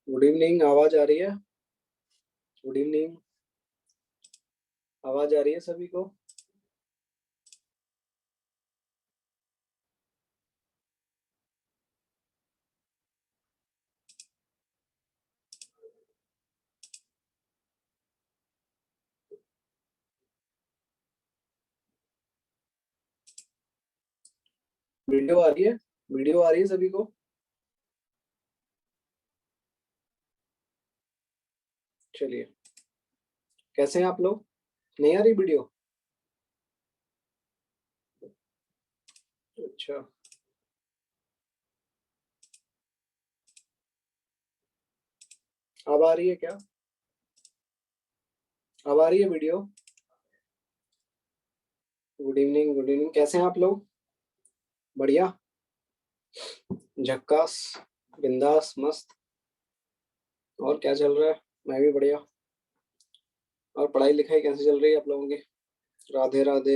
Good evening, आवाज आ रही है? गुड इवनिंग, आवाज आ रही है सभी को? वीडियो आ रही है? वीडियो आ रही है सभी को? चलिए, कैसे हैं आप लोग? नहीं आ रही वीडियो? अच्छा, अब आ रही है क्या? अब आ रही है video? Good evening, good evening, कैसे हैं आप लोग? बढ़िया, झक्कास, बिंदास, मस्त। और क्या चल रहा है? मैं भी बढ़िया। और पढ़ाई लिखाई कैसे चल रही है आप लोगों की? राधे राधे।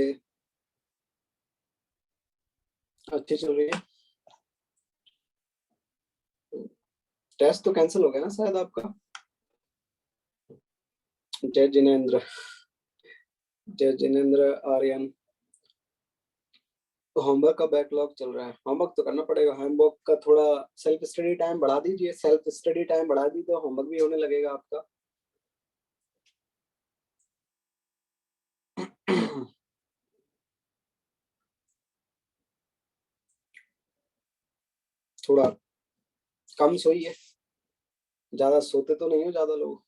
अच्छी चल रही है। टेस्ट तो कैंसिल हो गया ना शायद आपका? जय जिनेंद्र, जय जिनेंद्र आर्यन। तो होमवर्क का बैकलॉग चल रहा है। होमवर्क तो करना पड़ेगा। होमवर्क का थोड़ा सेल्फ स्टडी टाइम बढ़ा दीजिए। सेल्फ स्टडी टाइम बढ़ा दी तो होमवर्क भी होने लगेगा आपका। थोड़ा कम सोइए। ज्यादा सोते तो नहीं हो ज्यादा लोग?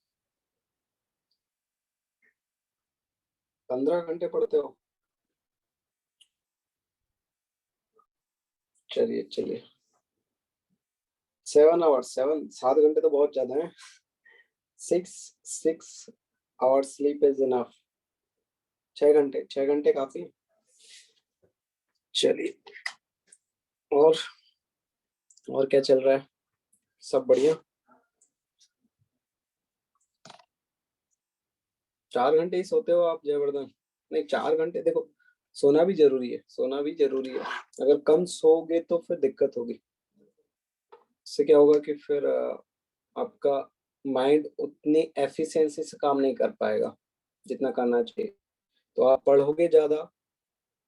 15 घंटे पढ़ते हो? चलिए चलिए। 7 आवर्स, 7 7 घंटे तो बहुत ज्यादा है। 6 6 आवर्स स्लीप इज इनफ। 6 घंटे, 6 घंटे काफी। चलिए। और और क्या चल रहा है? सब बढ़िया? 4 घंटे ही सोते हो आप जयवर्धन? नहीं, 4 घंटे देखो, सोना भी जरूरी है, सोना भी जरूरी है। अगर कम सोओगे तो फिर दिक्कत होगी। इससे क्या होगा कि फिर आपका माइंड उतनी एफिशिएंसी से काम नहीं कर पाएगा जितना करना चाहिए। तो आप पढ़ोगे ज्यादा,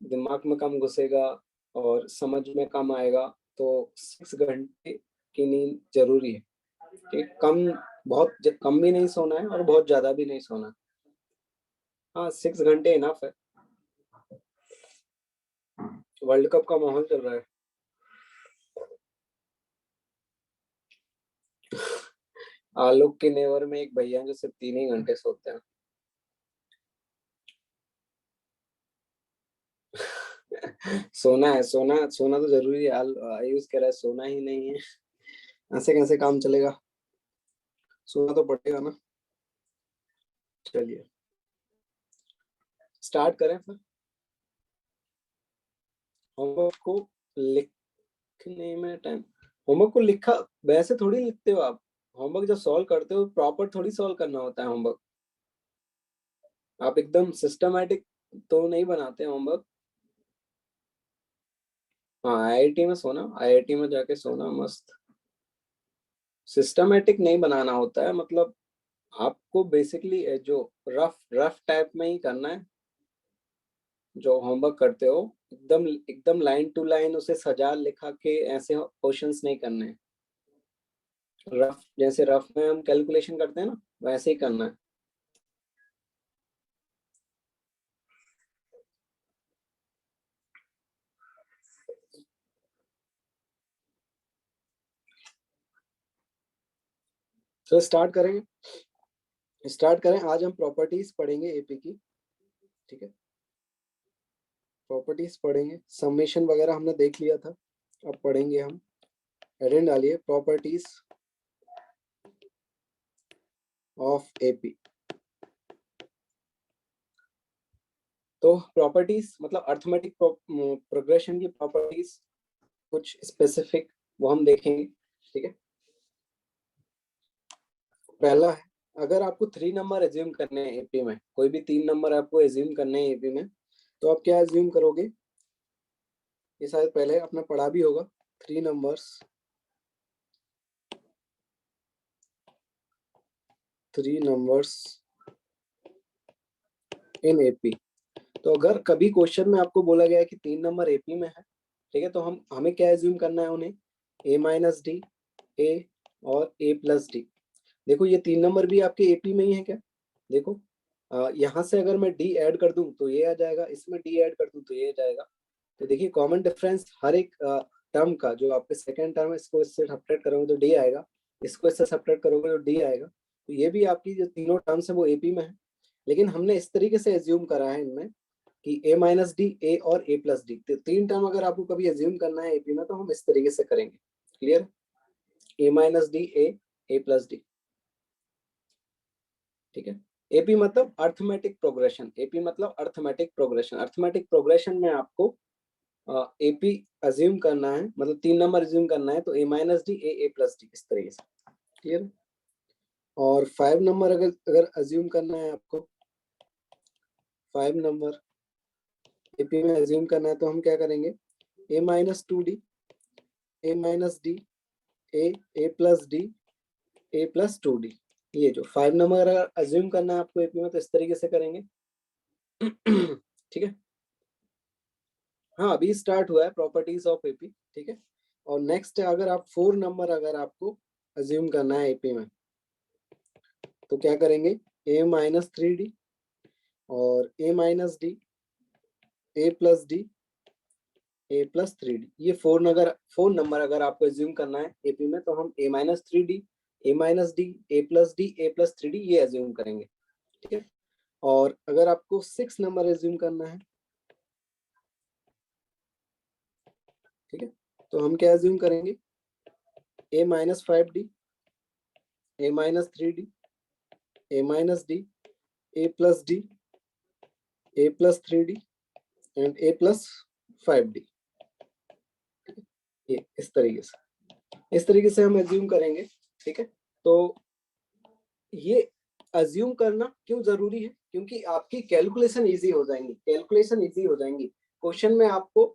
दिमाग में कम घुसेगा और समझ में कम आएगा। तो 6 घंटे की नींद जरूरी है। ठीक, कम भी नहीं सोना है और बहुत ज्यादा भी नहीं सोना है। हाँ, 6 घंटे इनफ है। वर्ल्ड कप का माहौल चल रहा है। आलोक के नेवर में एक भैया हैं जो सिर्फ 3 ही घंटे सोते हैं। सोना है, सोना सोना तो जरूरी है। आयुष कह रहा है सोना ही नहीं है। ऐसे कैसे काम चलेगा? सोना तो पड़ेगा ना। चलिए, स्टार्ट करें फिर। होमवर्क को लिखने में टाइम। होमवर्क को लिखा वैसे थोड़ी लिखते हो आप। होमवर्क जब सॉल्व करते हो प्रॉपर थोड़ी सॉल्व करना होता है होमवर्क। आप एकदम सिस्टमैटिक तो नहीं बनाते होमवर्क। हाँ, आईआईटी में सोना, आईआईटी में जाके सोना मस्त। सिस्टमैटिक नहीं बनाना होता है, मतलब आपको बेसिकली जो रफ रफ टाइप में ही करना है। जो होमवर्क करते हो एकदम एकदम लाइन टू लाइन उसे सजा लिखा के ऐसे क्वेश्चंस नहीं करने हैं। रफ, जैसे रफ में हम कैलकुलेशन करते हैं ना, वैसे ही करना है। तो स्टार्ट करेंगे। स्टार्ट करें। आज हम प्रॉपर्टीज पढ़ेंगे एपी की। ठीक है, प्रॉपर्टीज पढ़ेंगे। समेशन वगैरह हमने देख लिया था, अब पढ़ेंगे हम। हेडिंग डालिए, प्रॉपर्टीज ऑफ एपी। तो प्रॉपर्टीज मतलब अर्थमेटिक प्रोग्रेशन की प्रॉपर्टीज, कुछ स्पेसिफिक, वो हम देखेंगे। ठीक है, पहला है, अगर आपको 3 नंबर एज्यूम करने हैं एपी में, कोई भी 3 नंबर आपको एज्यूम करने हैं एपी में, तो आप क्या एज्यूम करोगे? ये शायद पहले आपने पढ़ा भी होगा। 3 नंबर्स 3 numbers in AP। तो अगर कभी क्वेश्चन में आपको बोला गया है कि 3 नंबर AP में है, ठीक है, तो हमें क्या एज्यूम करना है उन्हें, A माइनस डी, A और A प्लस डी। देखो ये 3 नंबर भी आपके AP में ही है क्या? देखो यहाँ से अगर मैं D ऐड कर दूं तो ये आ जाएगा, इसमें D ऐड कर दूं तो ये आ जाएगा। तो देखिए कॉमन डिफरेंस हर एक टर्म का, जो आपके सेकंड टर्म है इसको इससे सब्ट्रैक्ट करोगे तो D आएगा, इसको इससे सब्ट्रैक्ट करोगे तो D आएगा। तो ये भी आपकी जो तीनों टर्म्स है वो AP में है, लेकिन हमने इस तरीके से एज्यूम करा है इनमें कि A माइनस डी, A और A प्लस डी। तो 3 टर्म अगर आपको कभी एज्यूम करना है AP में तो हम इस तरीके से करेंगे। Clear? A minus D, A plus D. ठीक है, एपी मतलब अर्थमेटिक प्रोग्रेशन, एपी मतलब अर्थमेटिक प्रोग्रेशन। अर्थमेटिक प्रोग्रेशन में आपको एपी अज्यूम करना है, मतलब 3 नंबर अज्यूम करना है, तो A minus D, A plus D, इस तरीके से। क्लियर? और 5 नंबर अगर अज्यूम करना है आपको, 5 नंबर एपी में अज्यूम करना है, तो हम क्या करेंगे, a minus two D, a minus D, A plus d, A plus two D. ये जो 5 नंबर अगर अज्यूम करना है आपको एपी में तो इस तरीके से करेंगे। ठीक है, हाँ अभी स्टार्ट हुआ है प्रॉपर्टीज ऑफ एपी। ठीक है, और नेक्स्ट अगर आप 4 नंबर अगर आपको अज्यूम करना है एपी में तो क्या करेंगे, ए माइनस थ्री डी और ए माइनस डी, ए प्लस डी, ए प्लस थ्री डी। ये 4 नंबर अगर आपको अज्यूम करना है एपी में तो हम ए minus three d, a minus D, A plus d, A plus three D ये अज्यूम करेंगे। ठीक है, और अगर आपको 6 नंबर अज्यूम करना है, ठीक है, तो हम क्या अज्यूम करेंगे, a minus five d, a minus three d, a minus D, A plus d, A plus three d and a plus five d. ये इस तरीके से हम अज्यूम करेंगे। ठीक है, तो ये अज्यूम करना क्यों जरूरी है, क्योंकि आपकी कैलकुलेशन इजी हो जाएंगी, कैलकुलेशन इजी हो जाएंगी। क्वेश्चन में आपको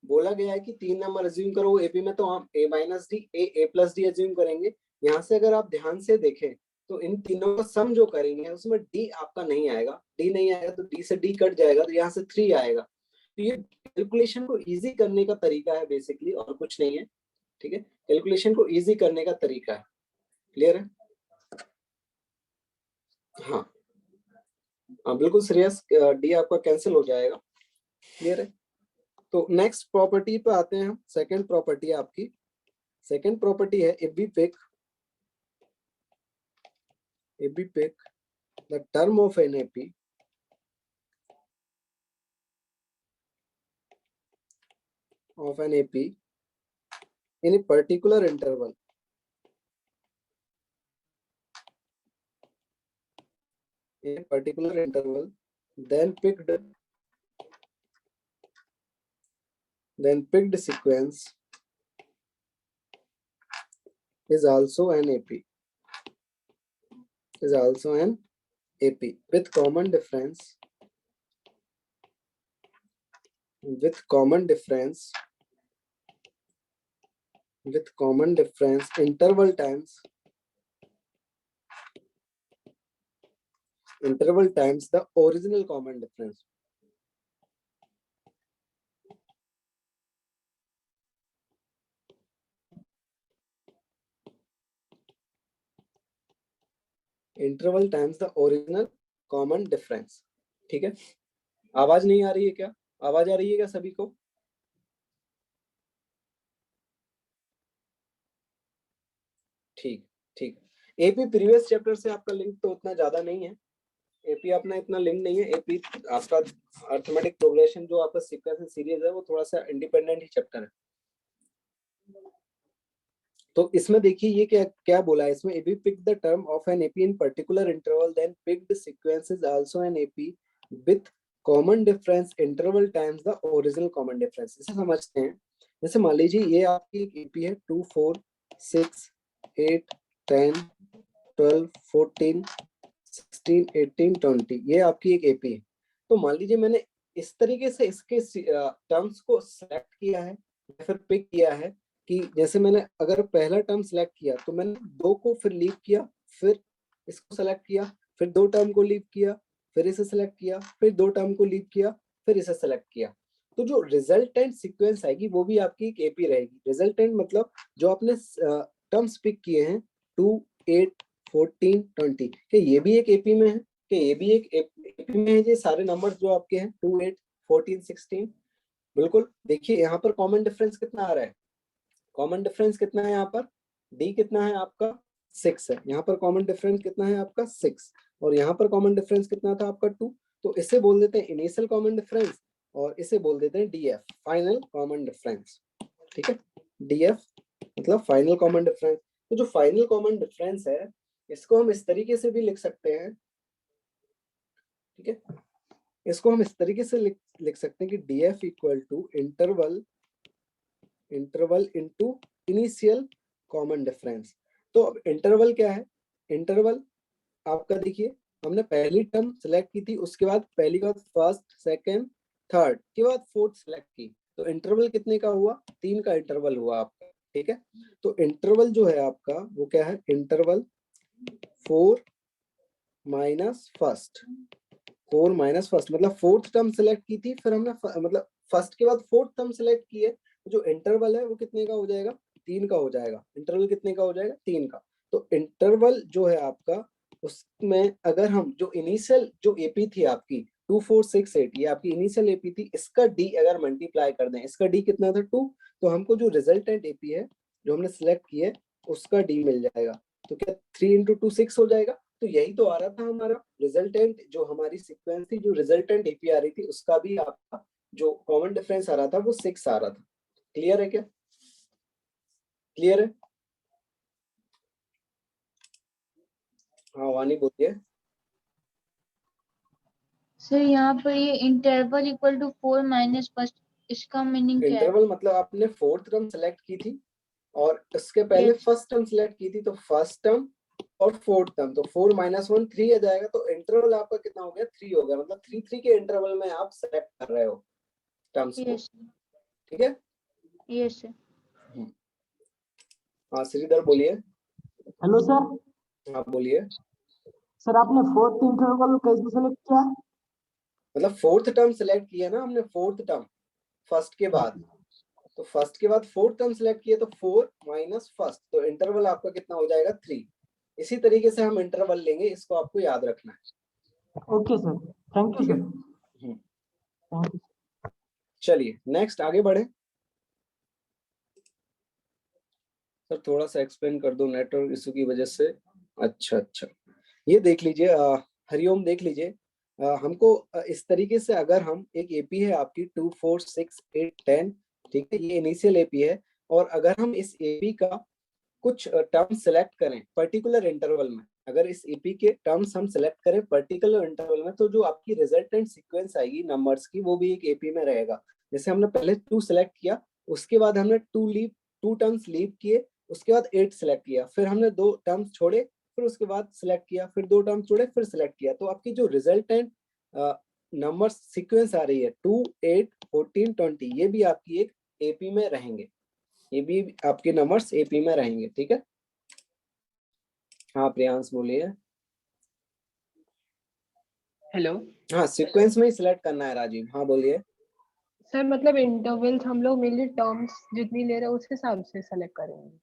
बोला गया है कि 3 नंबर अज्यूम करो एपी में, तो हम ए माइनस डी, ए प्लस डी अज्यूम करेंगे। यहाँ से अगर आप ध्यान से देखें तो इन तीनों का सम जो करेंगे उसमें डी आपका नहीं आएगा, डी नहीं आएगा तो डी से डी कट जाएगा, तो यहाँ से 3 आएगा। तो ये कैलकुलेशन को इजी करने का तरीका है बेसिकली, और कुछ नहीं है। ठीक है, कैलकुलेशन को इजी करने का तरीका है। क्लियर है? हाँ हाँ बिल्कुल श्रेयस, डी आपका कैंसिल हो जाएगा। क्लियर है? तो नेक्स्ट प्रॉपर्टी पे आते हैं हम। सेकंड प्रॉपर्टी है आपकी, सेकंड प्रॉपर्टी है if we pick the term of an AP in a particular interval, then picked sequence is also an AP, with common difference interval times the original common difference. Interval times the original common difference. ठीक है, आवाज नहीं आ रही है क्या? आवाज आ रही है क्या सभी को? ठीक ठीक। एपी प्रीवियस चैप्टर से आपका लिंक तो उतना ज्यादा नहीं है, एपी अपना इतना लिंक नहीं है। एपी आपका अर्थमेटिक प्रोग्रेशन जो आपका सीक्वेंस सीरीज है वो थोड़ा सा इंडिपेंडेंट ही चैप्टर है। तो इसमें देखिए ये क्या क्या बोला है इसमें, if we pick the term of an AP in particular interval then picked sequence is also an AP with common difference interval times the original common difference। इसे समझते हैं। जैसे मान लीजिए ये आपकी एक AP है 2 4 6 8 10 12 14 16 18 20, ये आपकी एक AP है। तो मान लीजिए मैंने इस तरीके से इसके टर्म्स को सेलेक्ट किया है या फिर पिक किया है कि जैसे मैंने अगर पहला टर्म सिलेक्ट किया तो मैंने 2 को फिर लीव किया, फिर इसको सेलेक्ट किया, फिर 2 टर्म को लीव किया, फिर इसे सेलेक्ट किया, फिर 2 टर्म को लीव किया, फिर इसे सेलेक्ट किया। तो जो रिजल्टेंट सीक्वेंस आएगी वो भी आपकी एक एपी रहेगी। रिजल्टेंट मतलब जो आपने टर्म्स पिक किए हैं 2, 8, 14, 20, क्या ये भी एक एपी में है? क्या ये भी एक एपी में है? ये सारे नंबर्स जो आपके हैं 2, 8, 14, 16, बिल्कुल। देखिए यहाँ पर कॉमन डिफरेंस कितना आ रहा है? कॉमन डिफरेंस कितना है यहाँ पर? डी कितना है आपका? 6 है। यहाँ पर कॉमन डिफरेंस कितना है आपका? 6। और यहाँ पर कॉमन डिफरेंस कितना था आपका? 2। तो इसे बोल देते हैं इनिशियल कॉमन डिफरेंस और इसे बोल देते हैं डीएफ, फाइनल कॉमन डिफरेंस। ठीक है, डीएफ मतलब फाइनल कॉमन डिफरेंस। तो जो फाइनल कॉमन डिफरेंस है इसको हम इस तरीके से भी लिख सकते हैं। ठीक है, इसको हम इस तरीके से लिख सकते हैं कि DF equal to interval into initial common difference. तो अब इंटरवल क्या है? इंटरवल आपका देखिए हमने पहली टर्म सेलेक्ट की थी, उसके बाद पहली के बाद फर्स्ट, सेकंड, थर्ड के बाद फोर्थ सेलेक्ट की, तो इंटरवल कितने का हुआ? 3 का इंटरवल हुआ आपका। ठीक है, तो इंटरवल जो है आपका वो क्या है? Interval 4 minus first. 4 minus first मतलब फोर्थ टर्म सेलेक्ट की थी, फिर हमने मतलब फर्स्ट के बाद फोर्थ टर्म सेलेक्ट की है, जो इंटरवल है वो कितने का हो जाएगा? 3 का हो जाएगा। इंटरवल कितने का हो जाएगा? 3 का। तो इंटरवल जो है आपका उसमें अगर हम जो इनिशियल जो एपी थी आपकी 2, 4, 6, 8, ये आपकी इनिशियल एपी थी, इसका डी अगर मल्टीप्लाई कर दें, इसका डी कितना था? 2, तो हमको जो रिजल्टेंट एपी है जो हमने सिलेक्ट की है उसका डी मिल जाएगा। तो क्या 3 इंटू 2 6 हो जाएगा? तो यही तो आ रहा था हमारा रिजल्टेंट, जो हमारी सीक्वेंस थी, जो रिजल्टेंट एपी आ रही थी उसका भी आपका जो कॉमन डिफरेंस आ रहा था वो 6 आ रहा था। क्लियर है क्या? क्लियर है? हाँ वानी बोलिए। सर यहाँ पर ये interval equal to 4 minus first, इसका मीनिंग क्या है? इंटरवल मतलब आपने फोर्थ टर्म सेलेक्ट की थी और इसके पहले फर्स्ट टर्म सेलेक्ट की थी, तो फर्स्ट टर्म और फोर्थ टर्म, तो 4 माइनस 1 3 आ जाएगा। तो इंटरवल आपका कितना हो गया? 3 हो गया। मतलब 3 3 के इंटरवल में आप सेलेक्ट कर रहे हो टर्म्स को। ठीक है, यस सर। हाँ श्रीधर बोलिए। Hello sir. हाँ बोलिए। सर आपने फोर्थ इंटरवल कैसे सेलेक्ट किया? मतलब फोर्थ टर्म सेलेक्ट किया ना हमने, फोर्थ टर्म फर्स्ट के बाद, तो फर्स्ट के बाद फोर्थ टर्म सेलेक्ट किया, तो 4 माइनस फर्स्ट, तो इंटरवल आपका कितना हो जाएगा? 3। इसी तरीके से हम इंटरवल लेंगे, इसको आपको याद रखना है। ओके सर, थैंक यू ठीक है, सर। Thank you. चलिए नेक्स्ट आगे बढ़े। सर थोड़ा सा एक्सप्लेन कर दो, नेटवर्क इशू की वजह से। अच्छा, ये देख लीजिए हरिओम, देख लीजिए हमको इस तरीके से, अगर हम एक एपी है आपकी 2, 4, 6, 8, 10, ठीक है, ये इनिशियल एपी है, और अगर हम इस एपी का कुछ टर्म सेलेक्ट करें पर्टिकुलर इंटरवल में, अगर इस एपी के टर्म्स हम सेलेक्ट करें पर्टिकुलर इंटरवल में, तो जो आपकी रिजल्टेंट सीक्वेंस आएगी नंबर्स की वो भी एक एपी में रहेगा। जैसे हमने पहले 2 सेलेक्ट किया, उसके बाद हमने 2 टर्म्स लीव किए, उसके बाद 8 सेलेक्ट किया, फिर हमने 2 टर्म्स छोड़े, फिर उसके बाद सिलेक्ट किया, फिर 2 टर्म्स छोड़े, फिर सिलेक्ट किया। तो आपकी जो रिजल्टेंट नंबर सीक्वेंस आ रही है 2, 8, 14, 20, ये भी आपकी एक एपी में रहेंगे, ये भी आपके नंबर्स एपी में रहेंगे। ठीक है, हाँ प्रियांश बोलिए। हेलो हाँ सीक्वेंस में ही सिलेक्ट करना है राजीव। हाँ बोलिए। सर, मतलब इंटरवल्स हम लोग मेनली टर्म्स जितनी ले रहे हैं उस हिसाब से सेलेक्ट करेंगे?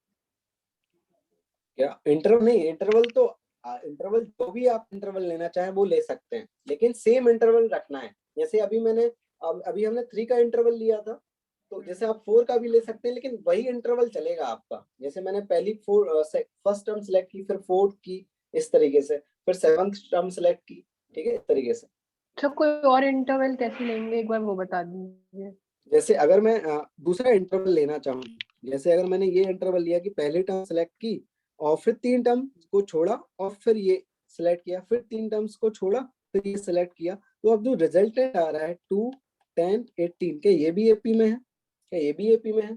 क्या इंटरवल नहीं, इंटरवल तो इंटरवल जो भी आप इंटरवल लेना चाहें वो ले सकते हैं, लेकिन सेम इंटरवल रखना है। जैसे अभी अभी हमने 3 का इंटरवल लिया था, तो जैसे आप 4 का भी ले सकते हैं, लेकिन वही इंटरवल चलेगा आपका। जैसे मैंने पहली फर्स्ट टर्म सेलेक्ट की, फिर फोर्थ की, इस तरीके से, फिर 7th टर्म सेलेक्ट की। ठीक है, इस तरीके से। सर कोई और इंटरवल कैसे लेंगे, एक बार वो बता दीजिए। जैसे अगर मैं दूसरा इंटरवल लेना चाहूँ, जैसे अगर मैंने ये इंटरवल लिया कि पहली टर्म सेलेक्ट की और फिर 3 टर्म को छोड़ा और फिर ये सिलेक्ट किया, फिर 3 टर्म्स को छोड़ा, फिर ये सिलेक्ट किया, तो अब जो रिजल्टेंट आ रहा है 2, 10, 18, क्या ये भी एपी में है? क्या ये भी एपी में है?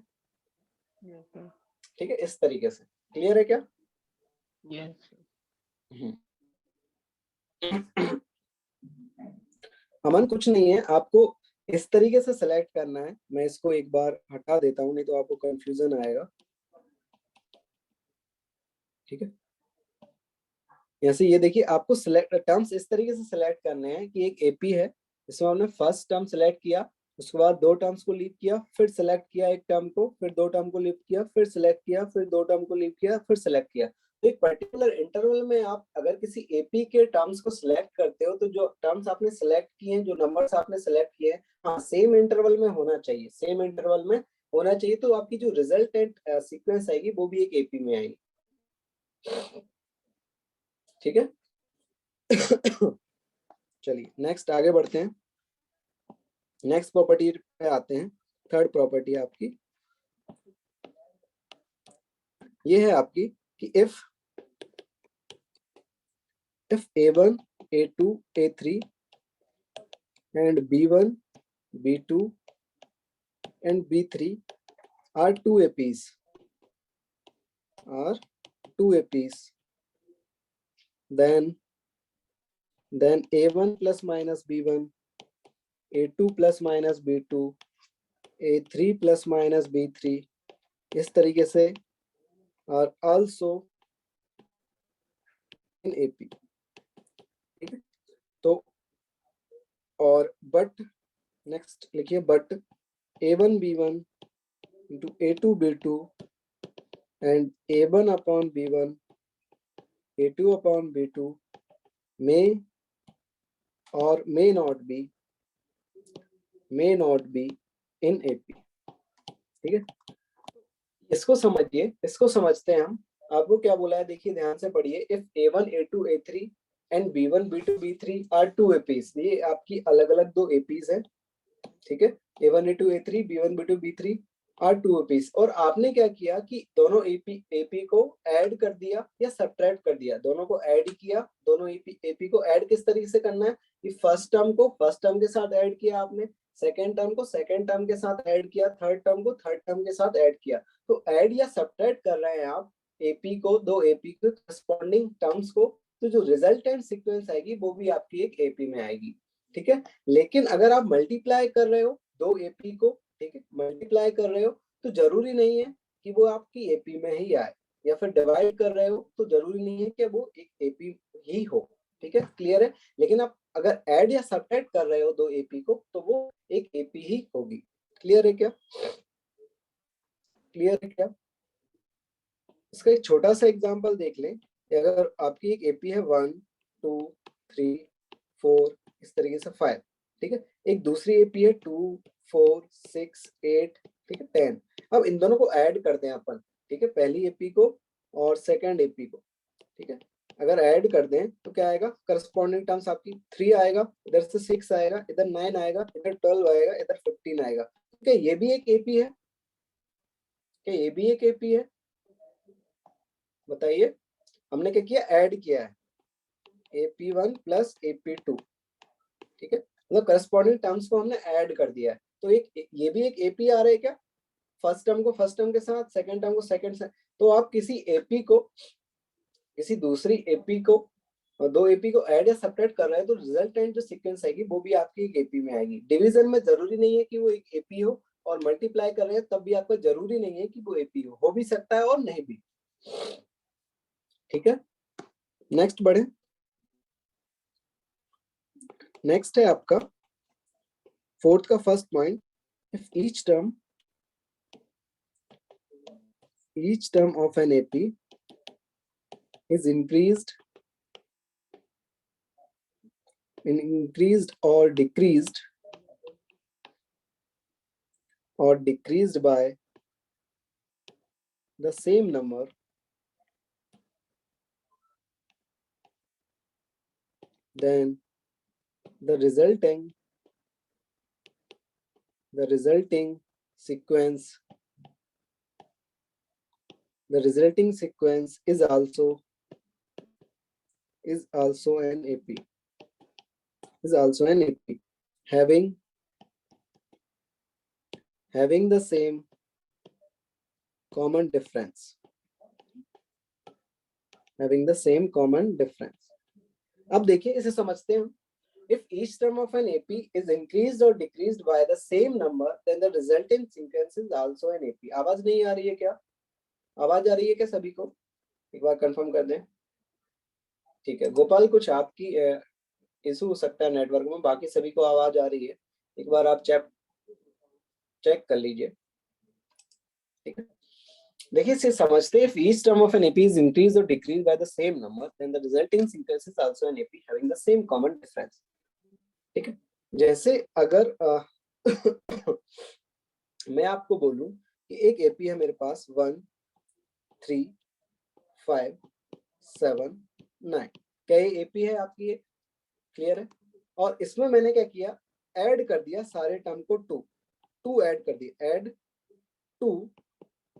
ठीक है, इस तरीके से। क्लियर है क्या? यस। अमन कुछ नहीं है, आपको इस तरीके से सेलेक्ट करना है। मैं इसको एक बार हटा देता हूँ, नहीं तो आपको कंफ्यूजन आएगा। ठीक है, यहाँ से ये देखिए आपको सिलेक्ट टर्म्स इस तरीके से सिलेक्ट करने हैं कि एक एपी है, इसमें हमने फर्स्ट टर्म सिलेक्ट किया, उसके बाद दो टर्म्स को लीव किया, फिर सिलेक्ट किया एक टर्म को, फिर दो टर्म को लीव किया, फिर सिलेक्ट किया, फिर दो टर्म को लीव किया, फिर सिलेक्ट किया। तो एक पर्टिकुलर इंटरवल में आप अगर किसी एपी के टर्म्स को सिलेक्ट करते हो तो जो टर्म्स आपने सिलेक्ट किए हैं, जो नंबर्स आपने सिलेक्ट किए हैं, हाँ सेम इंटरवल में होना चाहिए, सेम इंटरवल में होना चाहिए, तो आपकी जो रिजल्टेंट सीक्वेंस आएगी वो भी एक एपी में आएगी। ठीक है। चलिए नेक्स्ट आगे बढ़ते हैं, नेक्स्ट प्रॉपर्टी पे आते हैं। थर्ड प्रॉपर्टी आपकी ये है आपकी कि if a1 a2 a3 and b1 b2 and b3 are two APs, then a1 plus minus b1, a2 plus minus b2, a3 plus minus b3 इस तरीके से are also in AP। ठीक है, तो और बट नेक्स्ट लिखिए but a1 b1 into a2 b2 and a1 upon b1 a2 upon b2 may or may not be in AP। ठीक है, इसको समझिए, इसको समझते हैं हम। आपको क्या बोला है देखिए ध्यान से पढ़िए। If a1 a2 a3 and b1 b2 b3 are two APs, ये आपकी अलग अलग दो APs है। ठीक है, a1 a2 a3 b1 b2 b3 are two APs, और आपने क्या किया कि दोनों AP को ऐड कर दिया या सब्ट्रैक्ट कर दिया, दोनों को ऐड किया। दोनों AP को ऐड किस तरीके से करना है कि फर्स्ट टर्म को फर्स्ट टर्म के साथ ऐड किया आपने, सेकेंड टर्म को सेकेंड टर्म के साथ ऐड किया, थर्ड टर्म को थर्ड टर्म के साथ ऐड किया। तो ऐड या सब्ट्रैक्ट कर रहे हैं आप AP को, दो AP के करस्पॉन्डिंग टर्म्स को, तो जो रिजल्टेंट सीक्वेंस आएगी वो भी आपकी एक AP में आएगी। ठीक है, लेकिन अगर आप मल्टीप्लाई कर रहे हो दो AP को, ठीक है, मल्टीप्लाई कर रहे हो तो जरूरी नहीं है कि वो आपकी AP में ही आए, या फिर डिवाइड कर रहे हो तो जरूरी नहीं है कि वो एक AP ही हो। ठीक है, क्लियर है। लेकिन आप अगर ऐड या सब्ट्रैक्ट कर रहे हो दो AP को तो वो एक AP ही होगी। क्लियर है क्या? क्लियर है क्या? इसका एक छोटा सा एग्जांपल देख लें। अगर आपकी एक AP है 1 2 3 4 इस तरीके से 5, ठीक है, एक दूसरी AP है 2 4 6 8, ठीक है 10। अब इन दोनों को ऐड करते हैं अपन। ठीक है, पहली AP को और सेकंड AP को। ठीक है, अगर ऐड कर दें तो क्या आएगा, करस्पॉन्डिंग टर्म्स आपकी 3 आएगा, इधर से 6 आएगा, इधर 9 आएगा, इधर 12 आएगा, इधर 15 आएगा। क्या ये भी एक AP है? क्या ये भी एक AP है? बताइए। हमने क्या किया, ऐड किया है AP1 प्लस AP2। ठीक है, मतलब करस्पॉन्डिंग टर्म्स को हमने ऐड कर दिया है, तो एक ये भी एक AP आ रहा है क्या, फर्स्ट टर्म को फर्स्ट टर्म के साथ, सेकंड टर्म को सेकंड से। तो आप किसी AP को किसी दूसरी AP को और दो AP को ऐड या सब्ट्रैक्ट कर रहे हैं तो रिजल्टेंट जो सीक्वेंस आएगी वो भी आपकी एक AP में आएगी। डिवीजन में जरूरी नहीं है कि वो एक AP हो, और मल्टीप्लाई कर रहे हैं तब भी आपका जरूरी नहीं है कि वो AP हो भी सकता है और नहीं भी। ठीक है, नेक्स्ट बढ़े। नेक्स्ट है आपका फोर्थ का first point, if each term of an AP is increased or decreased by the same number, then the resulting sequence is also an AP, having the same common difference, अब देखिए इसे समझते हैं हम। If each term of an AP is increased or decreased by the same number, then the resulting sequence is also an AP। आवाज नहीं आ रही है क्या? आवाज आ रही है क्या सभी को? एक बार कंफर्म कर दें। ठीक है गोपाल, कुछ आपकी इशू हो सकता है नेटवर्क में, बाकी सभी को आवाज आ रही है, एक बार आप चेक कर लीजिए। ठीक है, देखिए इसे समझते हैं, if each term of an AP is increased or decreased by the same number, then the resulting sequence is also an AP having the same common difference। ठीक है, जैसे अगर मैं आपको बोलूं कि एक एपी है मेरे पास 1 3 5 7 9, क्या ये एपी है आपकी? ये क्लियर है? और इसमें मैंने क्या किया, ऐड कर दिया सारे टर्म को, टू ऐड कर दिया, add 2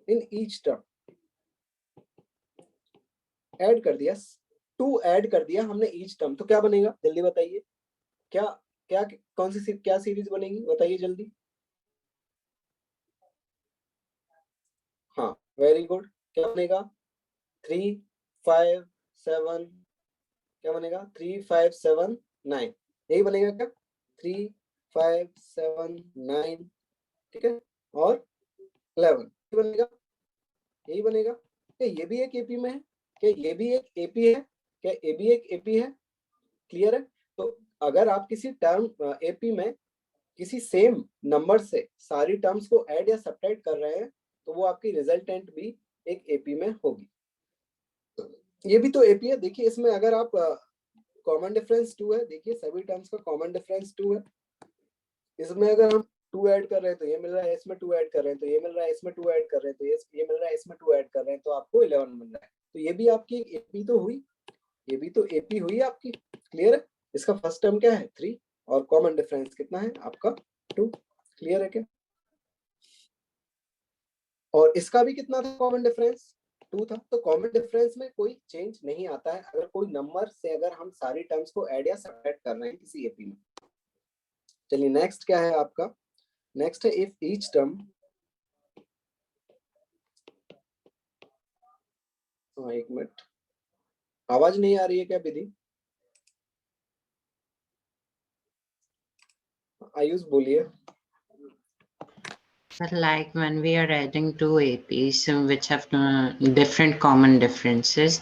in each term, add कर दिया 2 ऐड कर दिया हमने ईच टर्म, तो क्या बनेगा जल्दी बताइए, क्या क्या कौन सी क्या सीरीज बनेगी बताइए जल्दी। हाँ वेरी गुड, क्या बनेगा 3 5 7, क्या बनेगा 3 5 7 9, यही बनेगा क्या 3 5 7 9, ठीक है, और 11 बनेगा, यही बनेगा। क्या ये भी एक एपी में है? क्या ये भी एक एपी है? क्या ये भी एक एपी है? क्लियर है? तो अगर आप किसी टर्म एपी में किसी सेम नंबर से सारी टर्म्स को ऐड या सब्ट्रैक्ट कर रहे हैं तो वो आपकी रिजल्टेंट भी एक एपी में होगी। ये भी तो एपी है, देखिए इसमें अगर आप कॉमन डिफरेंस 2 है, देखिए सभी टर्म्स का कॉमन डिफरेंस 2 है, इसमें अगर हम 2 ऐड कर रहे हैं तो ये मिल रहा है, इसमें 2 ऐड कर रहे हैं तो ये मिल रहा है, इसमें 2 ऐड कर रहे हैं तो ये मिल रहा है, इसमें 2 ऐड कर रहे हैं तो आपको 11 मिल रहा है। तो ये भी आपकी एपी तो हुई, ये भी तो एपी हुई आपकी। क्लियर है? इसका फर्स्ट टर्म क्या है 3 और कॉमन डिफरेंस कितना है आपका 2। क्लियर है क्या? और इसका भी कितना था कॉमन डिफरेंस 2 था। तो कॉमन डिफरेंस में कोई चेंज नहीं आता है अगर कोई नंबर से अगर हम सारी टर्म्स को ऐड या सब्ट्रैक्ट कर रहे हैं किसी एपी में। चलिए नेक्स्ट क्या है आपका, नेक्स्ट है इफ ईच टर्म, एक मिनट आवाज नहीं आ रही है क्या विधि? आयुष बोलिए। Like when we are adding two APs which have different common differences,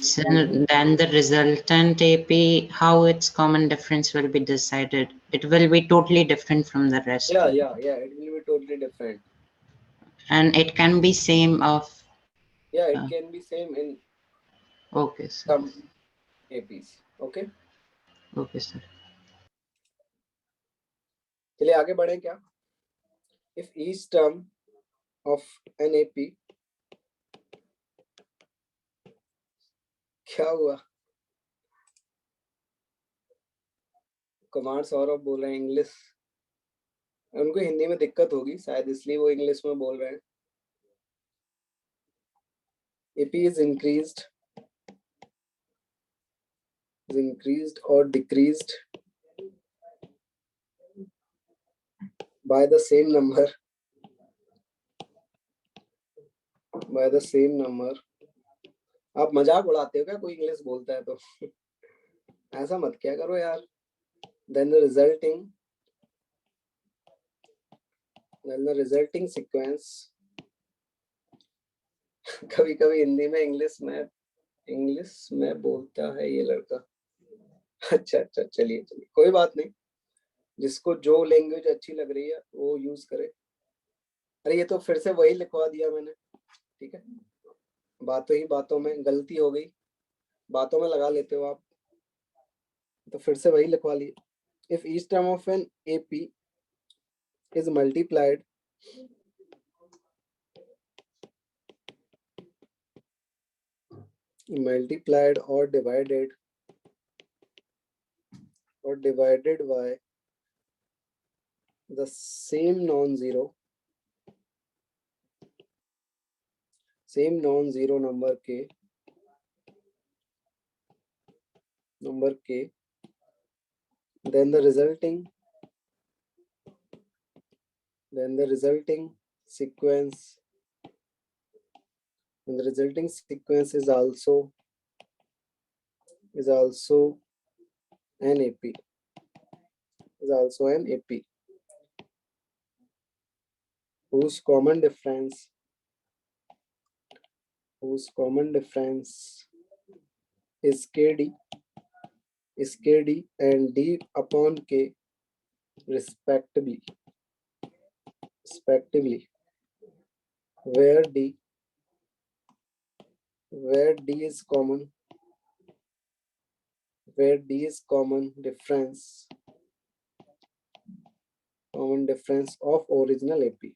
so then the resultant AP, how its common difference will be decided? It will be totally different from the rest. Yeah, it will be totally different. And it can be same of. Yeah, it can be same in Okay, sir. some APs. Okay. Okay, sir. चलिए आगे बढ़े क्या? If each term of an AP, क्या हुआ? कुमार सौरभ बोल रहे हैं English, उनको हिंदी में दिक्कत होगी शायद इसलिए वो इंग्लिश में बोल रहे हैं। AP is increased or decreased by the same number, आप मजाक उड़ाते हो क्या कोई इंग्लिश बोलता है तो? ऐसा मत क्या करो यार। then the resulting sequence कभी कभी हिंदी में इंग्लिश में बोलता है ये लड़का। अच्छा चलिए कोई बात नहीं, जिसको जो लैंग्वेज अच्छी लग रही है वो यूज करे। अरे ये तो फिर से वही लिखवा दिया मैंने, ठीक है, बातों ही बातों में गलती हो गई, बातों में लगा लेते हो आप, तो फिर से वही लिखवा लिए। If each term of an AP is multiplied or divided by the same non-zero number k, then the resulting sequence is also an AP, whose common difference is KD and D upon K respectively, where D is common, difference of original AP,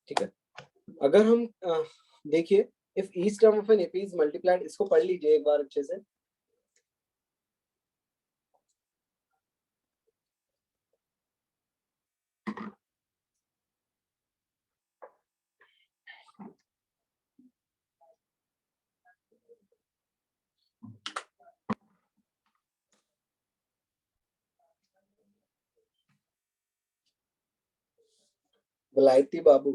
ठीक है। अगर हम देखिए if each term of an AP is multiplied, इसको पढ़ लीजिए एक बार अच्छे से। विलायती बाबू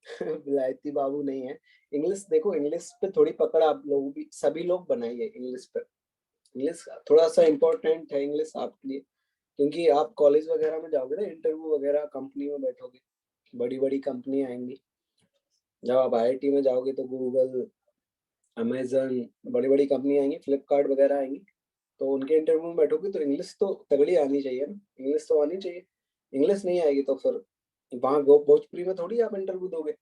विलायती बाबू नहीं है। इंग्लिश देखो, इंग्लिश पे थोड़ी पकड़ आप लोग भी, सभी लोग बनाइए इंग्लिश पे। इंग्लिश थोड़ा सा इम्पोर्टेंट है इंग्लिश आपके लिए, क्योंकि आप कॉलेज वगैरह में जाओगे ना, इंटरव्यू वगैरह, कंपनी में बैठोगे, बड़ी बड़ी कंपनी आएंगी। जब आप IIT में जाओगे तो गूगल, अमेजन, बड़ी बड़ी कंपनी आएंगी, फ्लिपकार्ट वगैरह आएंगी, तो उनके इंटरव्यू में बैठोगे तो इंग्लिश तो तगड़ी आनी चाहिए ना, इंग्लिश तो आनी चाहिए। इंग्लिश नहीं आएगी तो फिर वहाँ भोजपुरी में थोड़ी आप इंटरव्यू दोगे,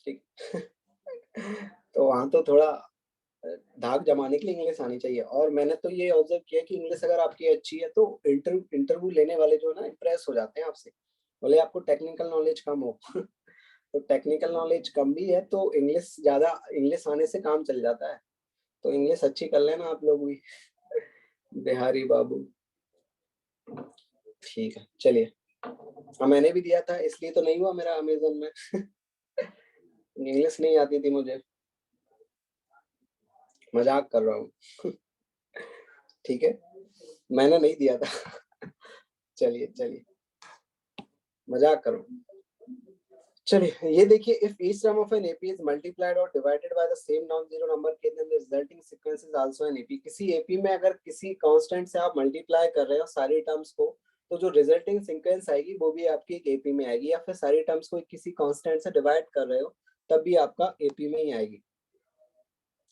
ठीक तो वहाँ तो थोड़ा धाक जमाने के लिए इंग्लिश आनी चाहिए। और मैंने तो ये ऑब्जर्व किया कि इंग्लिश अगर आपकी अच्छी है तो इंटरव्यू लेने वाले जो है ना, इम्प्रेस हो जाते हैं आपसे, बोले आपको टेक्निकल नॉलेज कम हो तो टेक्निकल नॉलेज कम भी है तो इंग्लिश ज्यादा, इंग्लिश आने से काम चल जाता है। तो इंग्लिश अच्छी कर लेना आप लोग भी बिहारी बाबू, ठीक है। चलिए, मैंने भी दिया था इसलिए तो नहीं हुआ मेरा अमेजन में इंग्लिश नहीं आती थी मुझे, मजाक कर रहा हूँ ठीक है, मैंने नहीं दिया था चलिए मजाक करो। चलिए ये देखिए, if each term of an AP is multiplied और divided by the same non zero number के, then the resulting sequence is also an AP. किसी एपी में अगर किसी कांस्टेंट से आप मल्टीप्लाई कर रहे हो सारी टर्म्स को, तो जो रिजल्टिंग सीक्वेंस आएगी वो भी आपकी एक एपी में आएगी, या फिर सारी टर्म्स को किसी कांस्टेंट से डिवाइड कर रहे हो तब भी आपका एपी में ही आएगी,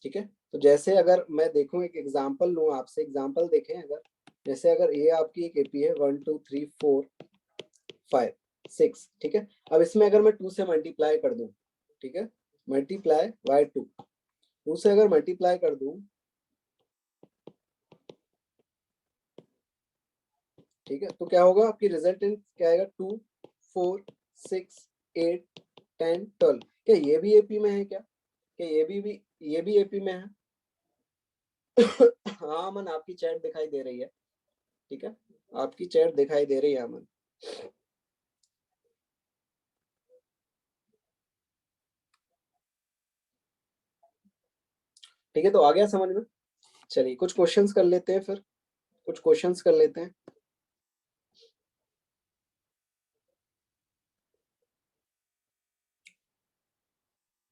ठीक है। तो जैसे अगर मैं देखूं, एक एग्जांपल लूं आपसे, एग्जांपल देखें, अगर जैसे अगर ये आपकी एक एपी है 1 2 3 4 5 6, ठीक है। अब इसमें अगर मैं 2 से मल्टीप्लाई कर दूं, ठीक है, मल्टीप्लाई बाय 2 से अगर मल्टीप्लाई कर दूं, ठीक है, तो क्या होगा, आपकी रिजल्टेंट क्या आएगा, 2 4 6 8 10 12। क्या ये भी एपी में है क्या ये भी एपी में है हाँ अमन, आपकी चैट दिखाई दे रही है, ठीक है, आपकी चैट दिखाई दे रही है अमन। ठीक है, तो आ गया समझ में। चलिए कुछ क्वेश्चंस कर लेते हैं, फिर कुछ क्वेश्चंस कर लेते हैं।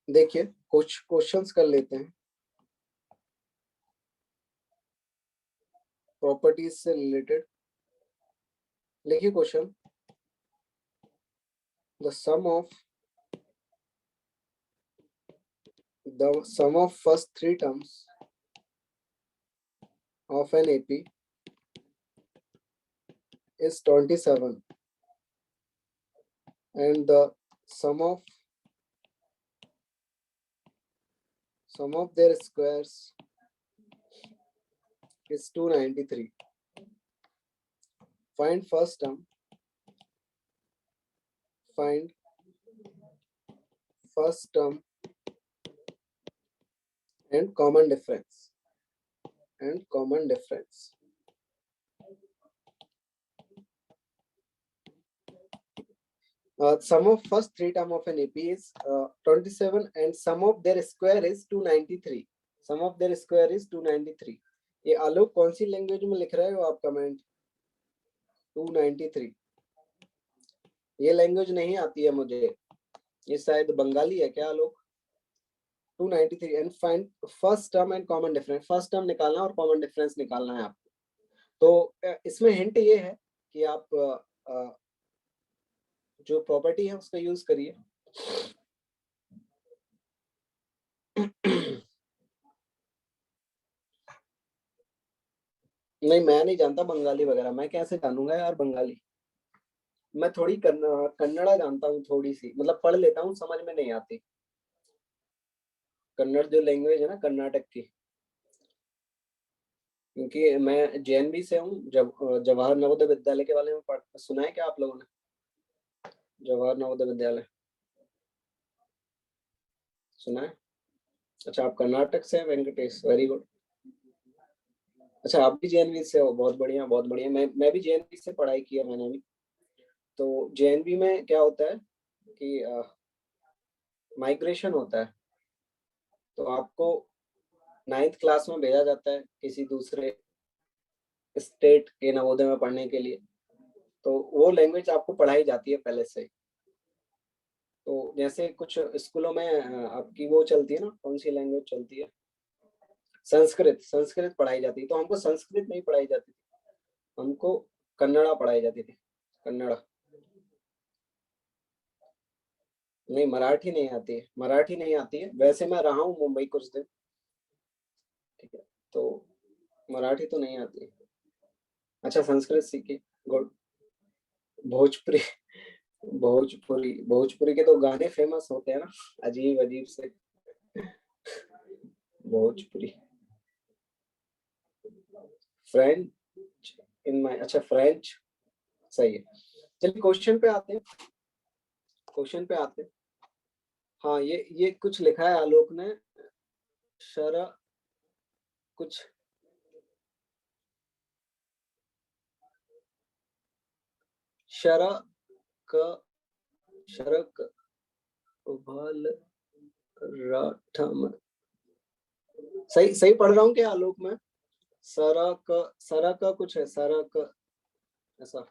देखिए कुछ क्वेश्चंस कर लेते हैं प्रॉपर्टीज से रिलेटेड। लिखिए question, the sum of first 3 terms of an AP is 27 and the sum of their squares is 293. Find first term, and common difference. Sum of first 3 term of an AP is 27 and sum of their square is 293. Sum of their square is 293. ये आलोक कौन सी language में लिख रहे हो आप comment? 293 ये language नहीं आती है मुझे, ये शायद बंगाली है क्या आलोक? 293 and find first term and common difference. First term निकालना और कॉमन डिफरेंस निकालना है आपको। तो इसमें हिंट ये है कि आप जो प्रॉपर्टी है उसका यूज करिए। नहीं, मैं नहीं जानता बंगाली वगैरह, मैं कैसे जानूंगा यार बंगाली। मैं थोड़ी कन्नड़ा जानता हूँ थोड़ी सी, मतलब पढ़ लेता हूँ, समझ में नहीं आती। कन्नड़ जो लैंग्वेज है ना कर्नाटक की, क्योंकि मैं जेएनवी से हूँ। जब जवाहर नवोदय विद्यालय के बारे में सुना है क्या आप लोगों ने? जवाहर नवोदय विद्यालय सुना है? अच्छा, आप कर्नाटक से हैं वेंकटेश, वेरी गुड। अच्छा, आप भी जेएनवी से हो, बहुत बढ़िया बहुत बढ़िया। मैं भी जेएनवी से पढ़ाई किया मैंने भी। तो जेएनवी में क्या होता है कि माइग्रेशन होता है, तो आपको 9th क्लास में भेजा जाता है किसी दूसरे स्टेट के नवोदय में पढ़ने के लिए। तो वो लैंग्वेज आपको पढ़ाई जाती है पहले से। तो जैसे कुछ स्कूलों में आपकी वो चलती है ना, कौन सी लैंग्वेज चलती है? संस्कृत। संस्कृत पढ़ाई जाती है। तो हमको संस्कृत नहीं पढ़ाई जाती थी, हमको कन्नड़ा पढ़ाई जाती थी। कन्नड़ा नहीं, मराठी नहीं आती है, मराठी नहीं आती है। वैसे मैं रहा हूँ मुंबई कुछ दिन, ठीक है, तो मराठी तो नहीं आती है। अच्छा, संस्कृत सीखी, गुड। भोजपुरी भोजपुरी भोजपुरी के तो गाने फेमस होते हैं ना, अजीब अजीब से। भोजपुरी, फ्रेंच इन माय, अच्छा फ्रेंच, सही है। चलिए क्वेश्चन पे आते हैं, क्वेश्चन पे आते हैं। हाँ, ये कुछ लिखा है आलोक ने, शरा कुछ शरा क शरक उबाल राठम, सही सही पढ़ रहा हूँ क्या आलोक में? सरा का कुछ है, सरा का ऐसा।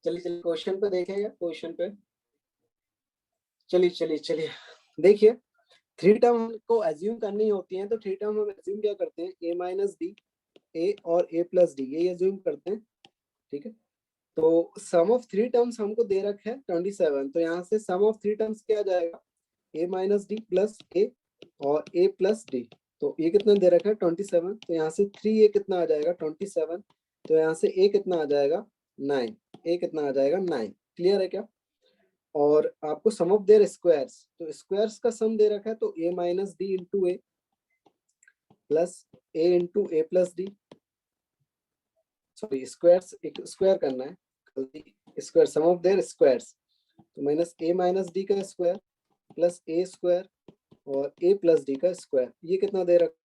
चलिए चलिए क्वेश्चन पे देखेंगे, क्वेश्चन पे चलिए चलिए चलिए देखिए। थ्री टर्म को एज्यूम करनी होती है, तो थ्री टर्म हम एज्यूम क्या करते हैं? ए माइनस डी, ए और ए प्लस डी, ये एज्यूम करते हैं, ठीक है। तो सम ऑफ थ्री टर्म्स हमको दे रखा है 27, तो यहाँ से सम ऑफ थ्री टर्म्स क्या आ जाएगा? ए माइनस डी प्लस ए और ए प्लस डी। तो ये कितना दे रखा है? 27। तो यहाँ से 3 ए कितना आ जाएगा? 27। तो यहाँ से ए कितना आ जाएगा? 9। ए कितना आ जाएगा? 9। क्लियर है क्या? और आपको सम ऑफ देयर स्क्वायर्स, तो स्क्वायर्स का सम दे रखा है, तो A minus D into A plus A into A plus D. Sorry, squares, एक स्क्वायर करना है, square, sum of their squares. तो माइनस डी का स्क्वायर प्लस ए स्क्वायर और ए प्लस डी का स्क्वायर, ये कितना दे रखा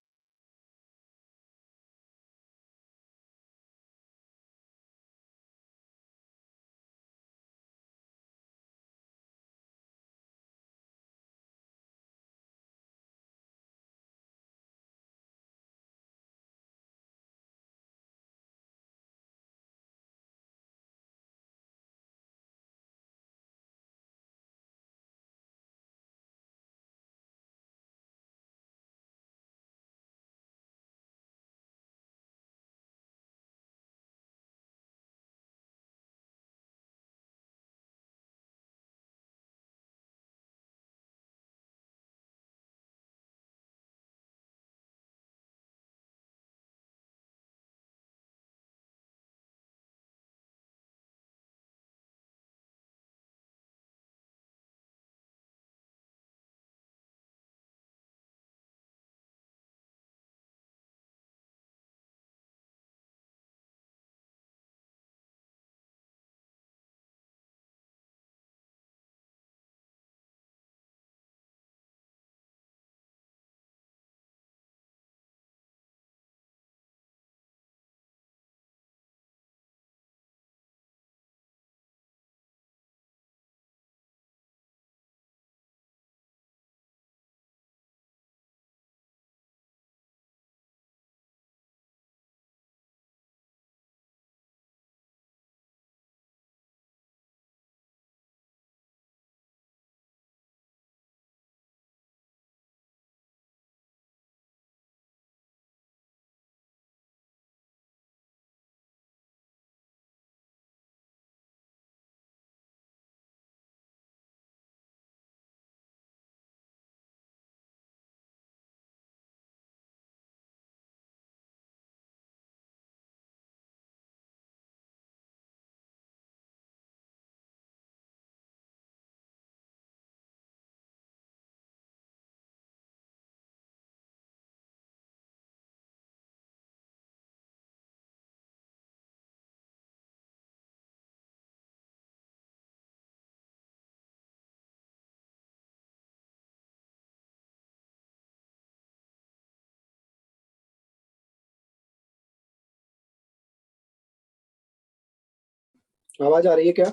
आवाज आ रही है क्या?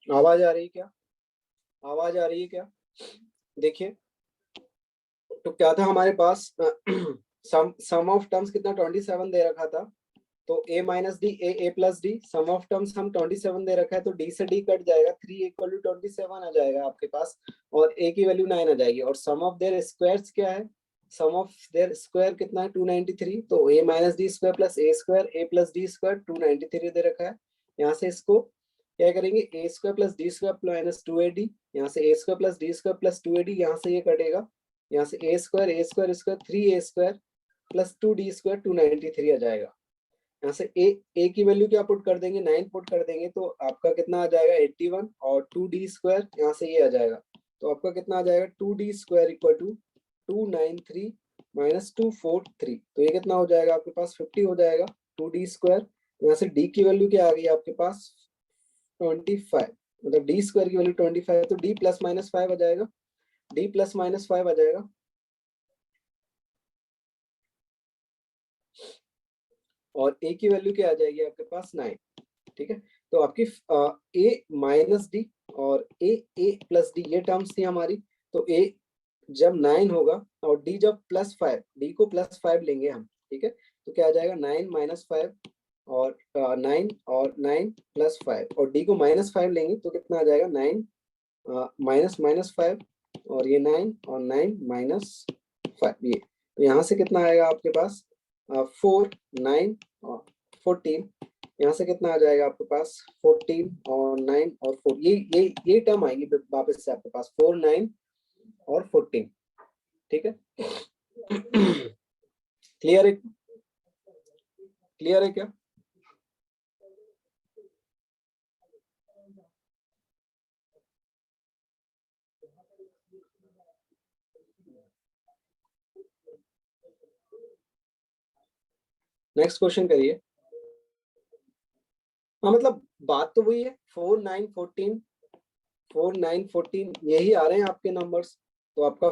आवाज आ रही है क्या? आवाज आ रही है क्या? देखिए, तो क्या था हमारे पास, सम ऑफ टर्म्स कितना 27 दे रखा था, तो a minus D A plus D, sum of terms हम 27 दे रखा है, तो d से d कट जाएगा, 3 इक्वल टू 27 आ जाएगा आपके पास, और a की वैल्यू 9 आ जाएगी। और सम ऑफ देयर स्क्वायर्स क्या है, सम ऑफ देयर स्क्वायर कितना है 293, तो a minus D square plus a square, a plus D square 293 दे रखा है। यहाँ से इसको क्या करेंगे, a square plus D square minus 2ad, यहाँ से a square plus D square plus 2ad, यहाँ से ये कटेगा, यहाँ से a square square 3a square plus 2d square 293 आ जाएगा। यहाँ से a की वैल्यू क्या पुट कर देंगे, 9 पुट कर देंगे, तो आपका कितना आ जाएगा 81, और 2d स्क्वायर यहाँ से ये आ जाएगा, तो आपका कितना आ जाएगा 2d square equal to 293 minus 243, तो ये कितना हो जाएगा आपके पास 50 हो जाएगा 2d स्क्वायर। यहाँ से d की वैल्यू क्या आ गई आपके पास 25, मतलब d स्क्वायर की वैल्यू 25, तो d प्लस माइनस 5 आ जाएगा, d प्लस माइनस 5 आ जाएगा, और a की वैल्यू क्या आ जाएगी आपके पास 9। ठीक है, तो आपकी a माइनस डी और a प्लस डी ये टर्म्स थी हमारी, तो a जब 9 होगा और d जब +5, d को +5 लेंगे हम, ठीक है, तो क्या आ जाएगा 9 माइनस 5 और 9 और 9 प्लस 5, और d को -5 लेंगे तो कितना आ जाएगा 9 माइनस माइनस 5, और ये 9 और 9 माइनस 5, ये तो यहाँ से कितना आएगा आपके पास 4 9 और 14, यहाँ से कितना आ जाएगा आपके पास 14 और 9 और 4, ये टर्म आएगी वापस से आपके पास 4 9 और 14। ठीक है, क्लियर है? क्लियर है क्या? नेक्स्ट क्वेश्चन करिए। हाँ, मतलब बात तो वही है, 4 9 14 4 9 14 यही आ रहे हैं आपके नंबर्स, तो आपका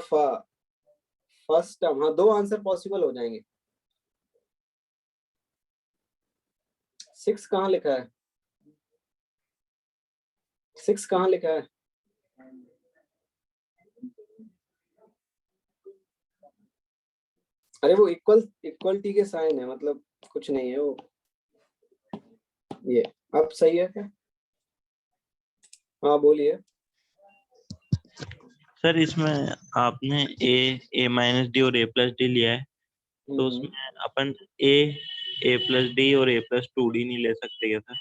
फर्स्ट टर्म, हाँ 2 आंसर पॉसिबल हो जाएंगे। 6 कहाँ लिखा है, 6 कहाँ लिखा है? अरे वो इक्वलिटी के साइन है, मतलब कुछ नहीं है वो, ये अब सही है क्या? हाँ बोलिए। सर इसमें आपने a माइनस डी और a प्लस डी लिया है, तो उसमें अपन a प्लस डी और a प्लस 2d नहीं ले सकते क्या sir?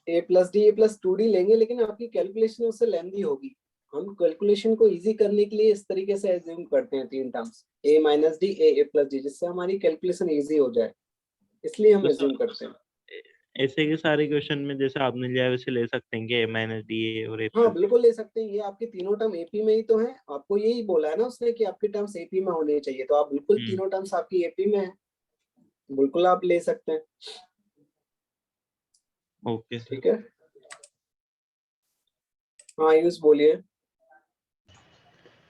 a plus D a plus 2d लेंगे, लेकिन आपकी कैलकुलेशन उससे लेंदी होगी। हम कैलकुलेशन को इजी करने के लिए इस तरीके से एज्यूम करते हैं 3 terms a minus D a plus D, जिससे हमारी कैलकुलेशन इजी हो जाए, इसलिए हम एज्यूम करते हैं। ऐसे के सारे क्वेश्चन में जैसे आपने लिया है वैसे ले सकते हैं कि a माइनस डी और a हाँ प्लस? बिल्कुल ले सकते हैं, ये आपके तीनों टर्म एपी में ही तो है, आपको यही बोला है ना उसने कि आपके टर्म्स एपी में होने चाहिए, तो आप बिल्कुल तीनों टर्म्स आपकी एपी में है, बिल्कुल आप ले सकते हैं। ओके ठीक है, हाँ आयुष बोलिए।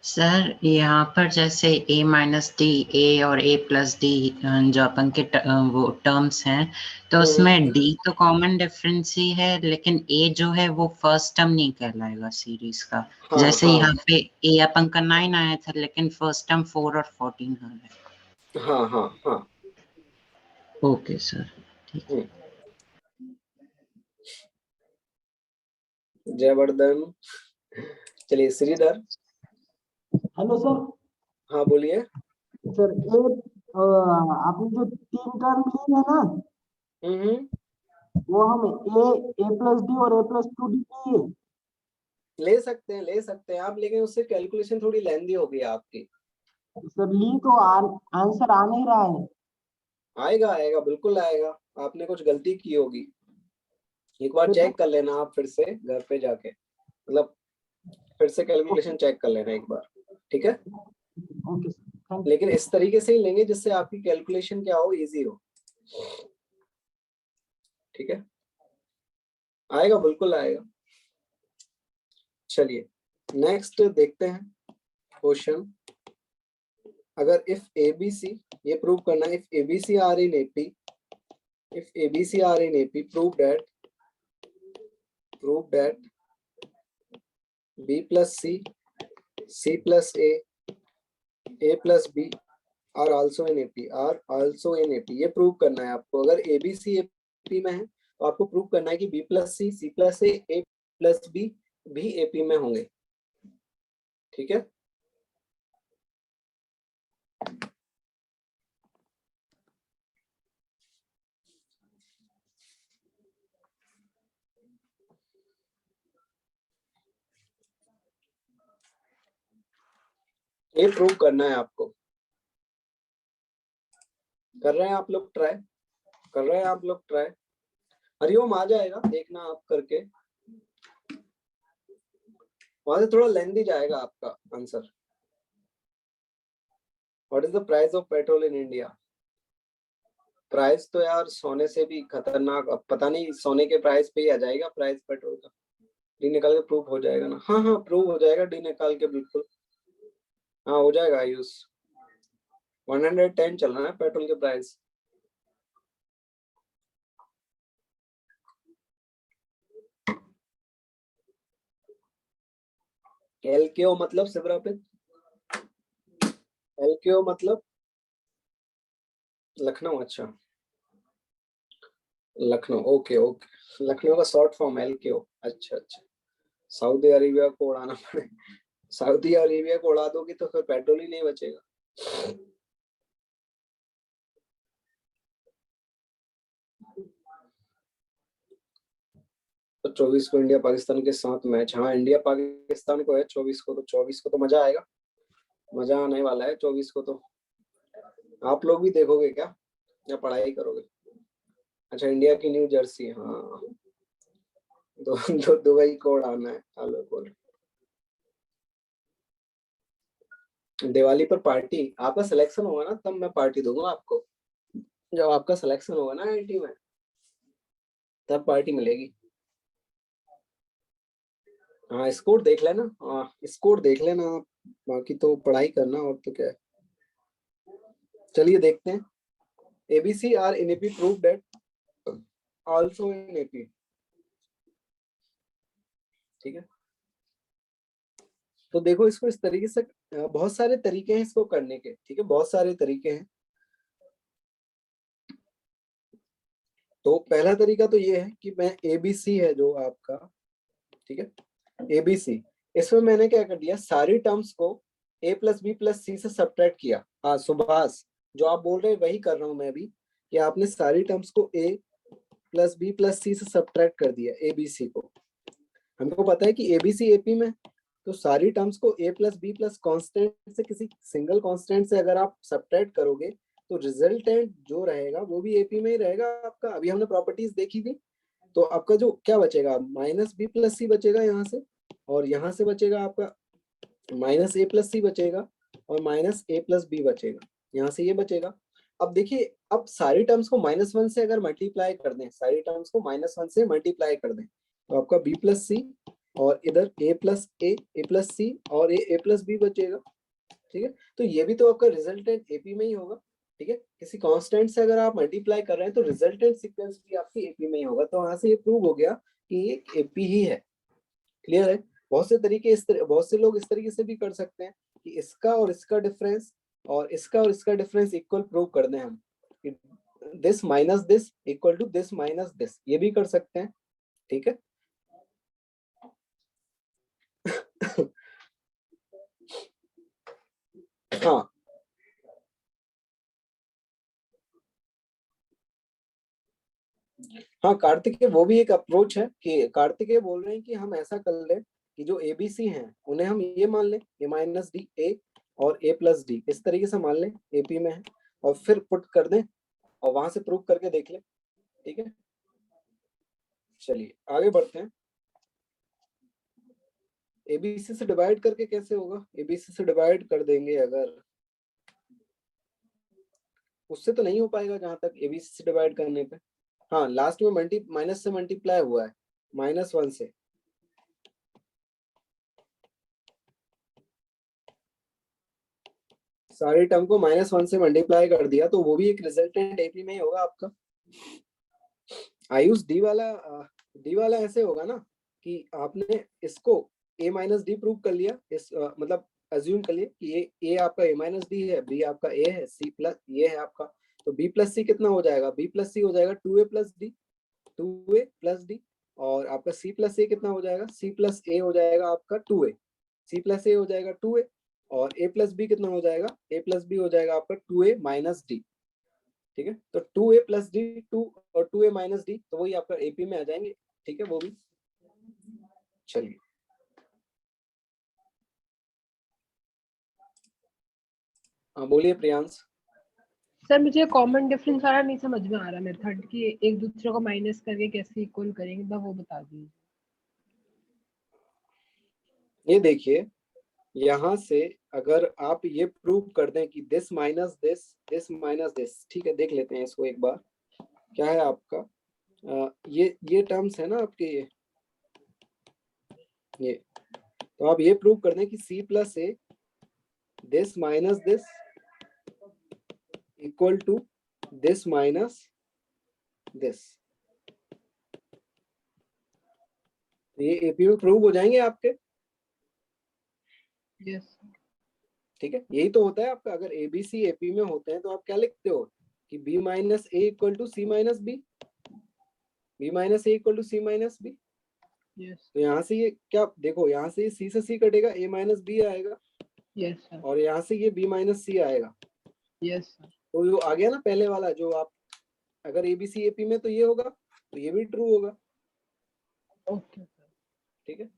सर यहाँ पर जैसे a माइनस डी a और a प्लस डी जो अपन के वो टर्म्स हैं, तो उसमें d तो कॉमन डिफरेंस ही है, लेकिन a जो है वो फर्स्ट टर्म नहीं कहलाएगा सीरीज का। हाँ, जैसे हाँ, यहाँ पे a अपन का 9 आया था, लेकिन फर्स्ट टर्म 4 और 14 है। हाँ, हाँ, हाँ। ओके सर, ठीक है। जयवर्धन, चलिए श्रीधर। Hello sir. हाँ बोलिए। सर आपने जो 3 टर्म लिए है ना, वो हम a प्लस डी और a प्लस 2d लिए। ले सकते हैं आप, लेकिन उससे कैलकुलेशन थोड़ी लेंदी होगी आपकी। सर ली तो आंसर आ नहीं रहा है। आएगा बिल्कुल आएगा, आपने कुछ गलती की होगी, एक बार चेक कर लेना आप फिर से घर पे जाके, मतलब फिर से कैलकुलेशन चेक कर लेना एक बार, ठीक है? ओके सर, लेकिन इस तरीके से ही लेंगे जिससे आपकी कैलकुलेशन क्या हो, इजी हो। ठीक है, आएगा बिल्कुल आएगा। चलिए नेक्स्ट देखते हैं क्वेश्चन। अगर इफ ABC, ये प्रूव करना है, if ABC are in AP, if ABC are in AP, prove that B plus C, C plus A plus B are also in AP, ये प्रूव करना है आपको। अगर ABC AP में है तो आपको प्रूव करना है कि B plus C, C plus A plus B भी AP में होंगे। ठीक है, ये प्रूव करना है आपको। कर रहे हैं आप लोग ट्राई, कर रहे हैं आप लोग ट्राई। हरिओम आ जाएगा, देखना आप करके, वहां से थोड़ा लेंथी जाएगा आपका answer. What is the price of petrol in India? Price तो यार सोने से भी खतरनाक, अब पता नहीं सोने के प्राइस पे ही आ जाएगा प्राइस पेट्रोल का। डी निकाल के प्रूव हो जाएगा ना? हाँ हाँ प्रूव हो जाएगा डी निकाल के, बिल्कुल हाँ हो जाएगा आयुष। 110 चल रहा है पेट्रोल के प्राइस। LKO मतलब शिवरापित, LKO मतलब लखनऊ। अच्छा लखनऊ, ओके ओके, लखनऊ का शॉर्ट फॉर्म LKO। अच्छा अच्छा, सऊदी अरेबिया को उड़ाना पड़े, सऊदी अरेबिया को उड़ा दोगी तो फिर पेट्रोल ही नहीं बचेगा। तो 24 को इंडिया पाकिस्तान के साथ मैच, हाँ इंडिया पाकिस्तान को है 24 को, तो 24 को तो मजा आएगा, मजा आने वाला है 24 को। तो आप लोग भी देखोगे क्या या पढ़ाई करोगे? अच्छा इंडिया की न्यू जर्सी, हाँ दुबई को उड़ाना है आलोक को। दिवाली पर पार्टी, आपका सिलेक्शन होगा ना तब मैं पार्टी दूंगा आपको। जब आपका सिलेक्शन होगा ना IIT में तब पार्टी मिलेगी। हाँ स्कोर देख लेना, हाँ स्कोर देख लेना आप, बाकी तो पढ़ाई करना और तो क्या है। चलिए देखते हैं। ABC are in AP, prove that also in AP। ठीक है, तो देखो इसको इस तरीके से, बहुत सारे तरीके हैं इसको करने के। ठीक है, बहुत सारे तरीके हैं। तो पहला तरीका तो ये है कि मैं ABC है जो आपका, ठीक है ABC, इसमें मैंने क्या कर दिया, सारी टर्म्स को A plus B plus C से सब्ट्रैक्ट किया। हाँ सुभाष, जो आप बोल रहे हैं वही कर रहा हूं मैं भी, कि आपने सारी टर्म्स को A plus B plus C से सब्ट्रैक्ट कर दिया ABC को। हमको पता है कि ABC AP में, तो सारी टर्म्स को A plus B plus constant से, किसी सिंगल कांस्टेंट से अगर आप सब्ट्रैक्ट करोगे तो रिजल्टेंट जो रहेगा वो भी AP में ही रहेगा आपका। अभी हमने प्रॉपर्टीज देखी थी, तो आपका जो क्या बचेगा, -B plus C बचेगा यहाँ से, और यहाँ से बचेगा आपका -A plus C बचेगा, और -A plus B बचेगा, यहाँ से ये बचेगा। अब देखिए, अब सारी टर्म्स को -1 से अगर मल्टीप्लाई कर दें, सारी टर्म्स को -1 से मल्टीप्लाई कर दें, तो आपका B plus C और इधर A plus C और A plus B बचेगा। ठीक है, तो ये भी तो आपका रिजल्टेंट AP में ही होगा। ठीक है, किसी कांस्टेंट से अगर आप मल्टीप्लाई कर रहे हैं तो रिजल्टेंट सीक्वेंस भी आपकी AP में ही होगा। तो वहां से ये प्रूव हो गया कि ये AP ही है। क्लियर है? बहुत से तरीके बहुत से लोग इस तरीके से भी कर सकते हैं कि इसका और इसका डिफरेंस और इसका डिफरेंस इक्वल प्रूव कर दें हम, this minus this equal to this minus this, ये भी कर सकते हैं। ठीक है हाँ हाँ कार्तिकेय, वो भी एक अप्रोच है कि कार्तिकेय बोल रहे हैं कि हम ऐसा कर ले कि जो ABC हैं उन्हें हम ये मान लें A-D A और A plus D, इस तरीके से मान लें AP में है, और फिर पुट कर दें और वहां से प्रूव करके देख लें। ठीक है, चलिए आगे बढ़ते हैं। ABC से डिवाइड करके कैसे होगा? ABC से डिवाइड कर देंगे अगर, उससे तो नहीं हो पाएगा जहां तक ABC से डिवाइड करने पे। हाँ लास्ट में माइनस से मल्टीप्लाई हुआ है, -1 से। सारे टर्म को -1 से मल्टीप्लाई कर दिया तो वो भी एक रिजल्टेंट एपी में ही होगा आपका। आयुष डी वाला ऐसे होगा ना कि आपने इसको a माइनस डी प्रूव कर लिया, इस मतलब अज्यूम कर लिया कि ए आपका a माइनस डी है, बी आपका a है, सी प्लस ये है आपका, तो b प्लस सी कितना हो जाएगा, b प्लस सी हो जाएगा 2a प्लस डी, और आपका c प्लस a कितना हो जाएगा, c प्लस a हो जाएगा आपका 2a, c प्लस a हो जाएगा 2a, और a प्लस b कितना हो जाएगा, a प्लस b हो जाएगा आपका 2a माइनस डी। ठीक है, तो 2a प्लस डी 2 और 2a माइनस डी, तो वही आपका एपी में आ जाएंगे। ठीक है, वो भी चलिए। हाँ बोलिए प्रियांश। सर मुझे कॉमन डिफरेंस वाला नहीं समझ में आ रहा मेथड कि एक दूसरे को माइनस करके कैसे इक्वल करेंगे, बस वो बता दीजिए। ये देखिए, यहाँ से अगर आप ये प्रूव कर दें कि this minus this minus this, ठीक है, देख लेते हैं इसको एक बार। क्या है आपका ये टर्म्स है ना आपके, ये तो आप ये प्रूव कर दें कि c plus A this minus this equal to this minus this, ये एपी में प्रूव हो जाएंगे आपके। यस। ठीक है, यही तो होता है आपका। अगर एबीसी एपी में होते हैं तो आप क्या लिखते हो कि B minus A equal to C minus B minus A equal to C minus B. Yes. तो यहाँ से ये क्या देखो, यहाँ से सी से सी कटेगा, ए माइनस बी आएगा, यस सर। और यहाँ से ये बी माइनस सी आएगा। Yes sir. तो जो आ गया ना पहले वाला, जो आप अगर एबीसी एपी में तो ये होगा, तो ये भी ट्रू होगा। Okay sir. ठीक है,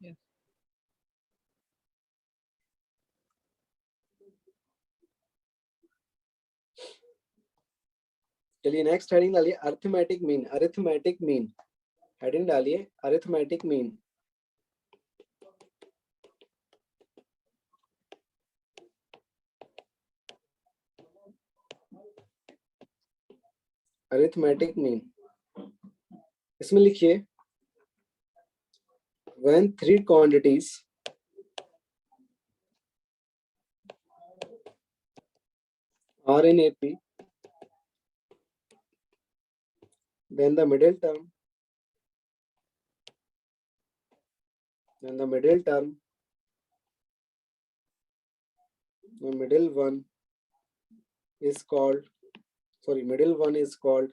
यस। चलिए नेक्स्ट हेडिंग डालिए arithmetic mean. Arithmetic mean heading डालिए अरिथमेटिक मीन। अरिथमेटिक मीन, इसमें लिखिए when 3 quantities are in AP, then the middle term the middle one is called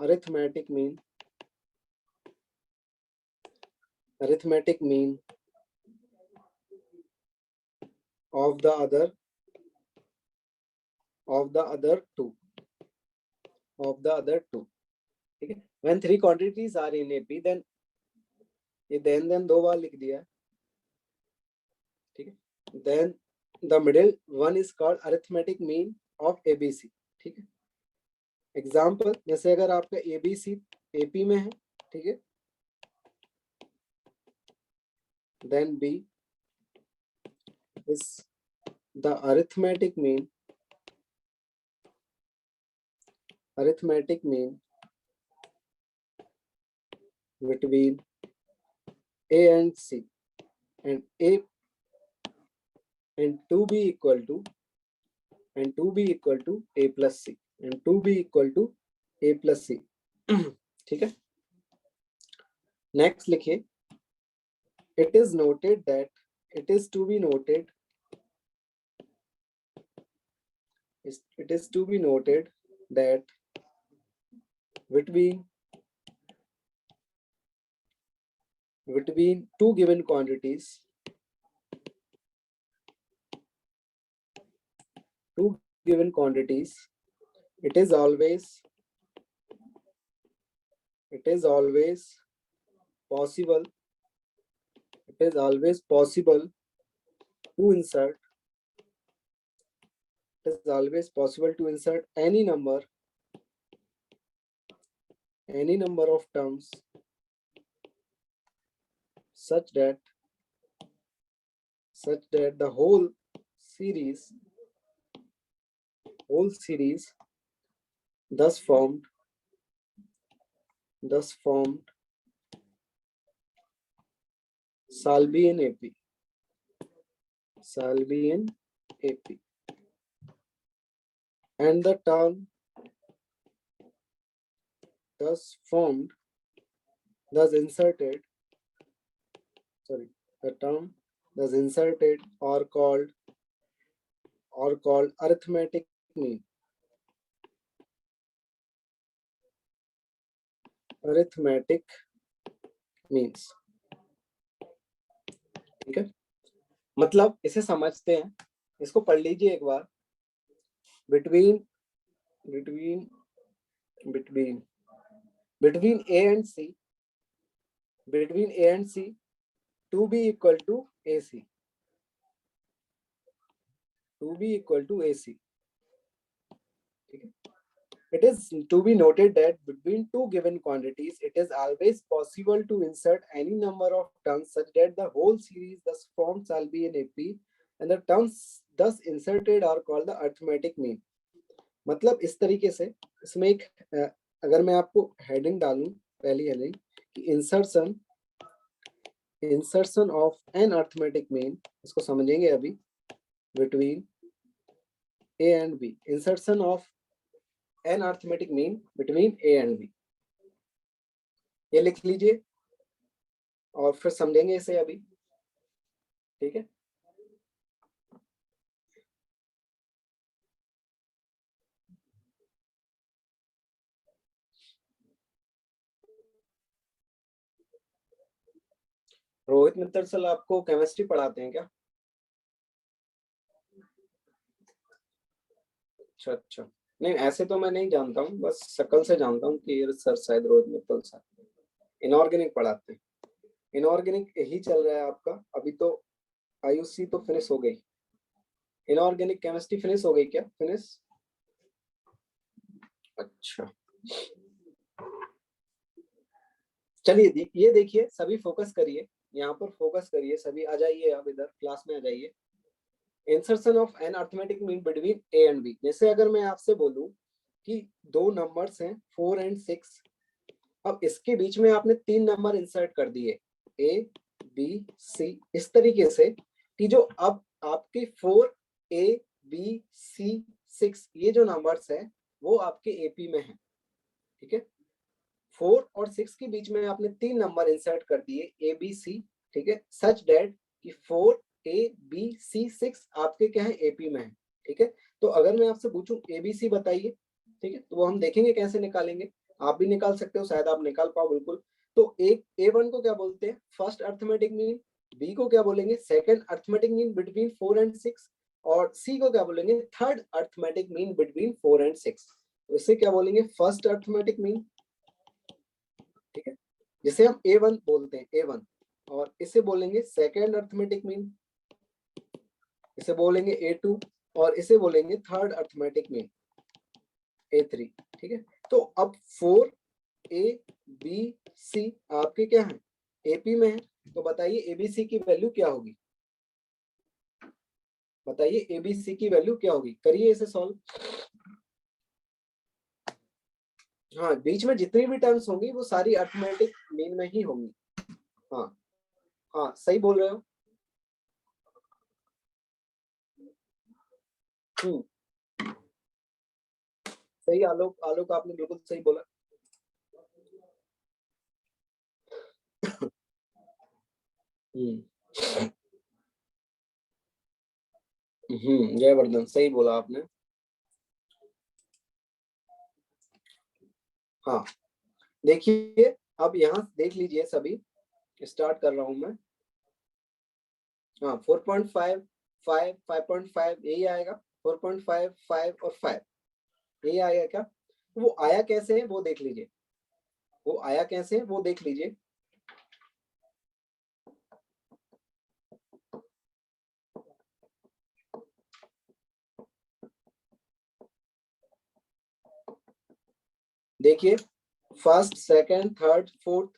arithmetic mean. Arithmetic mean of the other two. ठीक है, when 3 quantities are in AP, then ये then 2 बार लिख दिया है। ठीक है, then the middle one is called arithmetic mean of ABC। ठीक है, एग्जाम्पल जैसे अगर आपका ABC AP में है, ठीक है, then B is the arithmetic mean between A and C, and 2B equal to A plus C, and 2B equal to A plus C। ठीक है, नेक्स्ट लिखिए it is to be noted that between two given quantities, it is always possible to insert any number of terms such that the whole series thus formed shall be in AP। and the term thus formed, thus inserted, sorry, the term thus inserted or called arithmetic mean. Arithmetic means, ठीक है, मतलब इसे समझते हैं, इसको पढ़ लीजिए एक बार। between A and C, between A and C, 2B equal to AC, 2B equal to AC, ठीक है। It is to be noted that between two given quantities, it is always possible to insert any number of terms such that the whole series thus formed shall be in AP, and the terms thus inserted are called the arithmetic mean. मतलब इस तरीके से, इसमें एक अगर मैं आपको heading डालूं, पहली हेडिंग कि insertion of an arithmetic mean, इसको समझेंगे अभी। Between A and B, insertion of an arithmetic mean between A and B, ये लिख लीजिए और फिर समझेंगे इसे अभी, ठीक है। रोहित मित्तल सर आपको केमिस्ट्री पढ़ाते हैं क्या? अच्छा, नहीं ऐसे तो मैं नहीं जानता हूँ, बस शक्ल से जानता हूँ कि ये सर शायद रोहित मित्तल सर इनऑर्गेनिक पढ़ाते हैं। इनऑर्गेनिक यही चल रहा है आपका अभी, तो आयुषी तो फिनिश हो गई, इनऑर्गेनिक केमिस्ट्री फिनिश हो गई क्या? फिनिश, अच्छा चलिए ये देखिए, सभी फोकस करिए, यहाँ पर फोकस करिए सभी, आ जाइए अब इधर क्लास में आ जाइए। Insertion of an arithmetic mean between A and B, जैसे अगर मैं आपसे बोलूं कि दो नंबर्स हैं 4 और 6, अब इसके बीच में आपने 3 नंबर इंसर्ट कर दिए ए बी सी, इस तरीके से कि जो अब आपके 4 ए बी सी 6 ये जो नंबर्स है वो आपके एपी में है, ठीक है। 4 और 6 के बीच में आपने 3 नंबर इंसर्ट कर दिए ए बी सी, ठीक है, सच डेट कि 4 ए बी सी 6 आपके क्या है? एपी में है, ठीक है। तो अगर मैं आपसे पूछूं ए बी सी बताइए, ठीक है, तो वो हम देखेंगे कैसे निकालेंगे, आप भी निकाल सकते हो, शायद आप निकाल पाओ बिल्कुल। तो एक A1 को क्या बोलते हैं? फर्स्ट अरिथमेटिक मीन, बी को क्या बोलेंगे? Second arithmetic mean between 4 and 6, और सी को क्या बोलेंगे? Third arithmetic mean between 4 and 6। तो इसे क्या बोलेंगे? फर्स्ट अरिथमेटिक मीन, ठीक है, जिसे हम A1 बोलते हैं, A1, और इसे बोलेंगे सेकंड अरिथमेटिक मीन, इसे बोलेंगे A2, और इसे बोलेंगे थर्ड अरिथमेटिक मीन A3, ठीक है। तो अब 4 ए बी सी आपके क्या है? एपी में है, तो बताइए एबीसी की वैल्यू क्या होगी? बताइए एबीसी की वैल्यू क्या होगी? करिए इसे सॉल्व। हाँ, बीच में जितनी भी टर्म्स होंगी वो सारी अरिथमेटिक मीन में ही होंगी। हाँ हाँ, सही बोल रहे हो। सही आलोक आपने बिल्कुल सही बोला। जयवर्धन सही बोला आपने। हाँ देखिए, अब यहाँ देख लीजिए सभी, स्टार्ट कर रहा हूं मैं। हाँ 4.5, 5, 5.5 यही आएगा, 4.5, 5 और 5 यही आएगा क्या? वो आया कैसे है वो देख लीजिए, वो आया कैसे है वो देख लीजिए। देखिए first, second, third, fourth,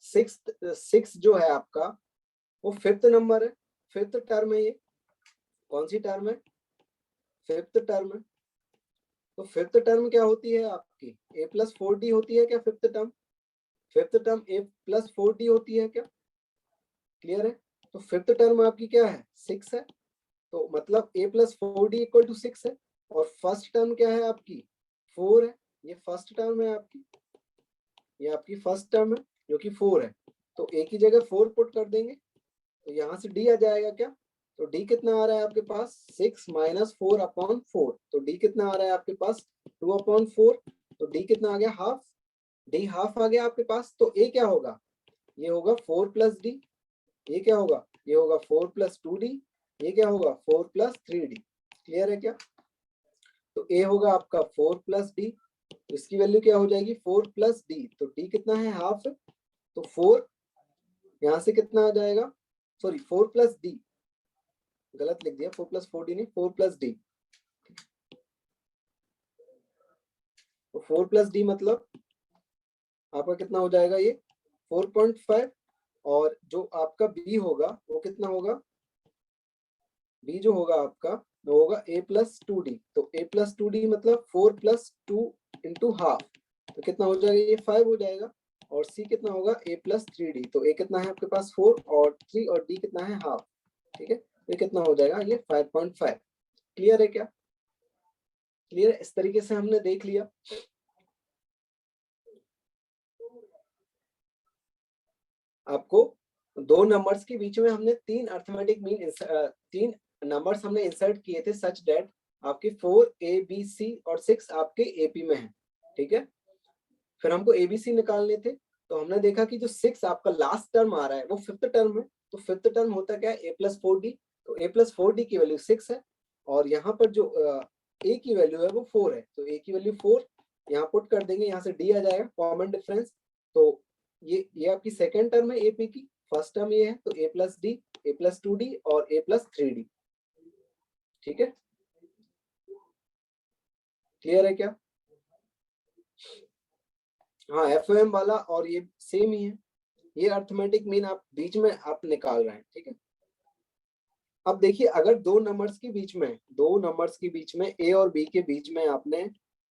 sixth जो है आपका वो फिफ्थ नंबर है, फिफ्थ टर्म है। ये कौन सी टर्म है? फिफ्थ टर्म है। तो फिफ्थ टर्म क्या होती है आपकी? A+4D होती है क्या fifth term? Fifth term A+4D होती है क्या? क्लियर है? तो फिफ्थ टर्म आपकी क्या है? 6 है, तो मतलब A+4D = 6 है। और फर्स्ट टर्म क्या है आपकी 4 है, ये फर्स्ट टर्म है आपकी, ये आपकी फर्स्ट टर्म है जो कि 4 है, तो a की जगह 4 पुट कर देंगे, तो यहाँ से d आ जाएगा क्या, तो d कितना आ रहा है आपके पास 6 माइनस 4/4, तो d कितना आ रहा है आपके पास 2/4, तो d कितना आ गया हाफ, d हाफ आ गया आपके पास, तो a क्या होगा, ये होगा 4 प्लस d, ये क्या होगा, ये होगा 4 प्लस 2d, ये क्या होगा 4 प्लस 3d। क्लियर है क्या, तो a होगा आपका 4 प्लस d, तो इसकी वैल्यू क्या हो जाएगी 4 प्लस d, तो d कितना है हाफ, तो 4 यहाँ से कितना आ जाएगा, सॉरी 4 प्लस d, गलत लिख दिया, 4 प्लस 4d नहीं, 4 प्लस d, तो 4 प्लस d मतलब आपका कितना हो जाएगा ये 4.5, और जो आपका b होगा वो कितना होगा, b जो होगा आपका वो होगा a प्लस 2d, तो a प्लस 2d मतलब 4 प्लस 2 इंटू हाफ, तो कितना हो जाएगा ये 5 हो जाएगा, और c कितना होगा a प्लस 3d, तो a कितना है आपके पास 4 और 3 और d कितना है हाफ, ठीक है, ये कितना हो जाएगा ये 5.5। क्लियर है क्या, क्लियर है, इस तरीके से हमने देख लिया। आपको दो नंबर्स के बीच में हमने तीन अर्थमेटिक मीन, तीन नंबर्स हमने इंसर्ट किए थे सच दैट आपके 4 A B C और 6 आपके AP में है, ठीक है। फिर हमको ABC निकालने थे, तो हमने देखा कि जो 6 आपका लास्ट टर्म आ रहा है वो फिफ्थ टर्म है, तो फिफ्थ टर्म होता क्या है A प्लस 4D, तो A प्लस 4D की वैल्यू 6 है, और यहाँ पर जो A की वैल्यू है वो 4 है, तो A की वैल्यू 4 यहाँ पुट कर देंगे, यहाँ से D आ जाएगा कॉमन डिफरेंस, तो ये आपकी सेकेंड टर्म है AP की, फर्स्ट टर्म ये है, तो A plus D, A plus 2D और A प्लस 3D, ठीक है। क्लियर है क्या, हाँ FOM वाला और ये सेम ही है, ये अर्थमेटिक मीन आप बीच में आप निकाल रहे हैं, ठीक है। अब देखिए अगर दो नंबर्स के बीच में A और B के बीच में आपने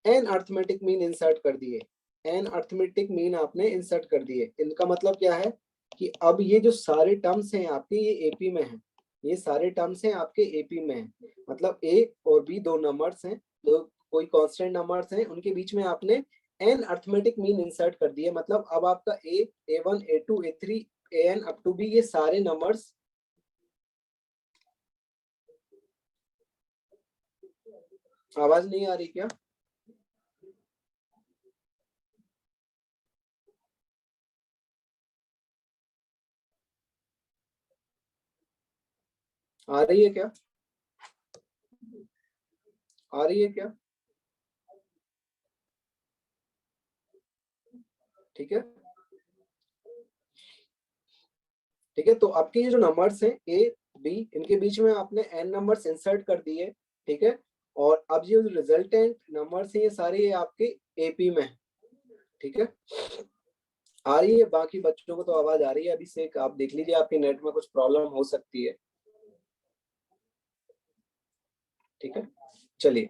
n अर्थमेटिक मीन इंसर्ट कर दिए, n अर्थमेटिक मीन आपने इंसर्ट कर दिए, इनका मतलब क्या है कि अब ये जो सारे टर्म्स हैं आपके ये AP में हैं, ये सारे टर्म्स हैं आपके AP में हैं, मतलब A और B दो नंबर्स हैं, दो कोई कांस्टेंट नंबर्स हैं, उनके बीच में आपने n अर्थमेटिक मीन इंसर्ट कर दिए, मतलब अब आपका A, A1, A2, A3, AN up to B ये सारे नंबर्स, आवाज नहीं आ रही क्या, आ रही है क्या, आ रही है क्या, ठीक है, ठीक है। तो आपके ये जो नंबर्स हैं A, B, इनके बीच में आपने n नंबर्स इंसर्ट कर दिए, ठीक है, और अब ये जो रिजल्टेंट नंबर्स हैं ये सारे ये आपके AP में है, ठीक है। आ रही है, बाकी बच्चों को तो आवाज आ रही है, अभी से आप देख लीजिए आपके नेट में कुछ प्रॉब्लम हो सकती है, ठीक है। चलिए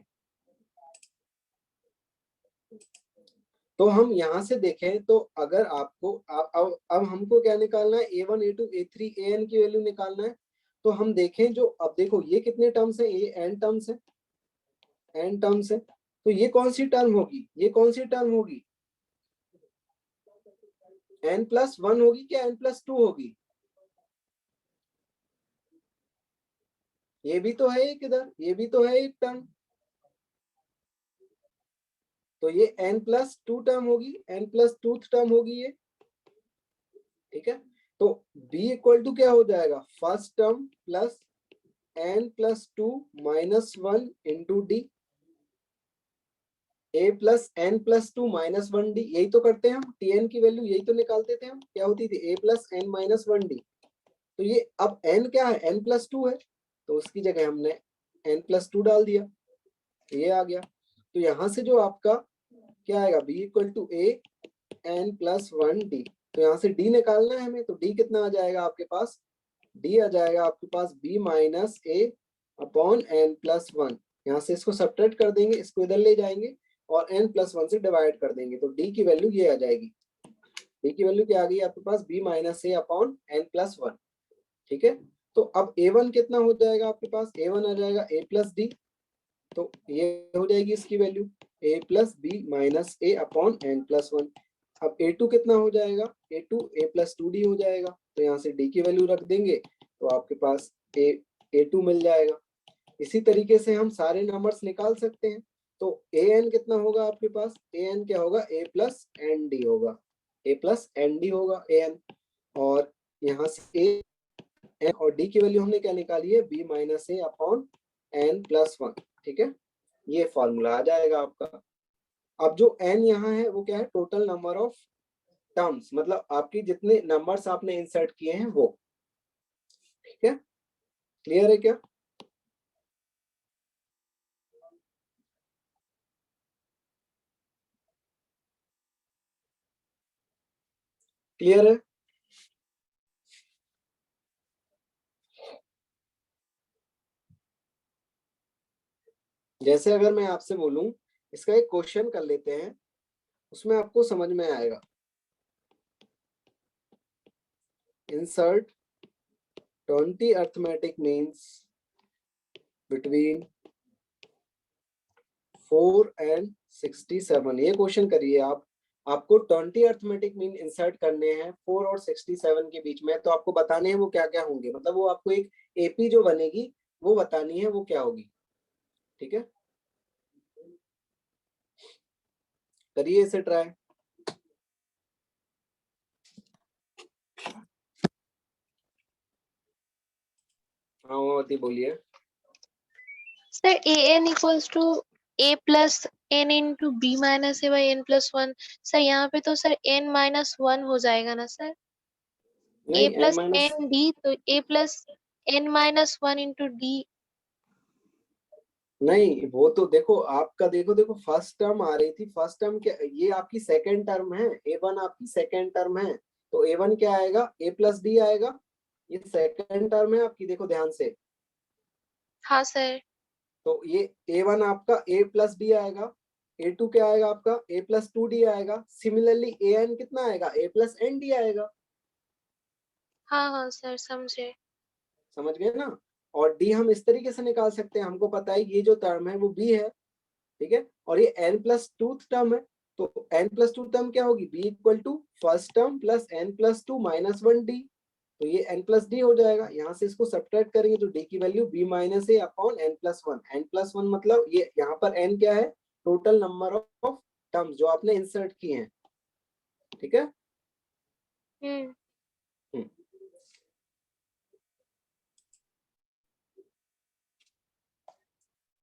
तो हम यहाँ से देखें तो अगर आपको अब हमको क्या निकालना है, A1, A2, A3, AN की वैल्यू निकालना है, तो हम देखें जो, अब देखो ये कितने टर्म्स हैं, ये n टर्म्स है, n टर्म्स है, तो ये कौन सी टर्म होगी, ये कौन सी टर्म होगी, n+1 होगी क्या n+2 होगी, ये भी तो है एक इधर, ये भी तो है एक टर्म, तो ये n+2 टर्म होगी, n+2 टर्म होगी ये, ठीक है। तो b इक्वल टू क्या हो जाएगा, first term plus n+2 -1 into D, a plus n+2 -1 D, यही तो करते हैं हम, tn की वैल्यू यही तो निकालते थे हम, क्या होती थी a प्लस n -1 डी, तो ये अब n क्या है, n+2 है, तो उसकी जगह हमने n+2 डाल दिया, ये आ गया, तो यहां से जो आपका क्या आएगा, b equal to a n+1 D, तो यहाँ से d निकालना है हमें, तो d कितना आ जाएगा आपके पास, d आ जाएगा आपके पास b minus a upon n+1, यहाँ से इसको सब्ट्रैक्ट कर देंगे, इसको इधर ले जाएंगे और n+1 से डिवाइड कर देंगे, तो d की वैल्यू ये आ जाएगी, d की वैल्यू क्या आ गई आपके पास, b minus a upon n+1, ठीक है। तो अब a1 कितना हो जाएगा आपके पास, a1 आ जाएगा a प्लस डी, तो ये हो जाएगी इसकी value a plus B minus A upon n plus 1। अब a2 कितना हो जाएगा, a2 a प्लस 2d हो जाएगा, तो यहाँ से d की वैल्यू रख देंगे तो आपके पास a2 मिल जाएगा। इसी तरीके से हम सारे नंबर्स निकाल सकते हैं। तो an कितना होगा आपके पास, an क्या होगा, a प्लस एन डी होगा, a प्लस एन डी होगा an। और यहाँ से a n और d की वैल्यू हमने क्या निकाली है, b माइनस ए अपॉन n प्लस 1। ठीक है, ये फॉर्मूला आ जाएगा आपका। अब जो n यहाँ है वो क्या है, टोटल नंबर ऑफ टर्म्स, मतलब आपकी जितने नंबर्स आपने इंसर्ट किए हैं वो। ठीक है, क्लियर है क्या? क्लियर है? जैसे अगर मैं आपसे बोलूं इसका एक क्वेश्चन कर लेते हैं, उसमें आपको समझ में आएगा। Insert 20 arithmetic means between 4 and 67। ये क्वेश्चन करिए आप, आपको 20 अर्थमेटिक मीन इंसर्ट करने हैं 4 और 67 के बीच में, तो आपको बताने हैं वो क्या क्या होंगे, मतलब वो आपको एक एपी जो बनेगी वो बतानी है वो क्या होगी। ठीक है, करिए इसे ट्राई। हाँ मोती बोलिए। Sir an equals to a plus n into B minus A by n plus 1। Sir यहाँ पे तो सर n माइनस 1 हो जाएगा ना सर, a नहीं n plus minus n d, तो a plus n minus 1 into d। नहीं, वो तो देखो आपका, देखो फर्स्ट टर्म आ रही थी, फर्स्ट टर्म क्या, ये आपकी सेकेंड टर्म है, a1 आपकी सेकेंड टर्म है, तो a1 क्या आएगा, a प्लस डी आएगा। ये सेकेंड टर्म है आपकी, देखो ध्यान से। हाँ सर। तो ये a1 आपका a प्लस डी आएगा, a2 क्या आएगा आपका a प्लस 2d आएगा। सिमिलरली an कितना आएगा, a प्लस एन डी आएगा। हाँ हाँ सर समझे। समझ गए ना? और d हम इस तरीके से निकाल सकते हैं, हमको पता है ये जो टर्म है वो b है। ठीक है, और ये n प्लस 2 टर्म है, तो n प्लस 2 टर्म क्या होगी, b equal to first term plus n plus 2 minus 1d। तो ये n प्लस डी हो जाएगा, यहाँ से इसको सब्ट्रैक्ट करेंगे तो d की वैल्यू b माइनस ए upon n plus 1। n plus 1 मतलब ये यहाँ पर n क्या है, टोटल नंबर ऑफ टर्म्स जो आपने इंसर्ट किए हैं। ठीक है,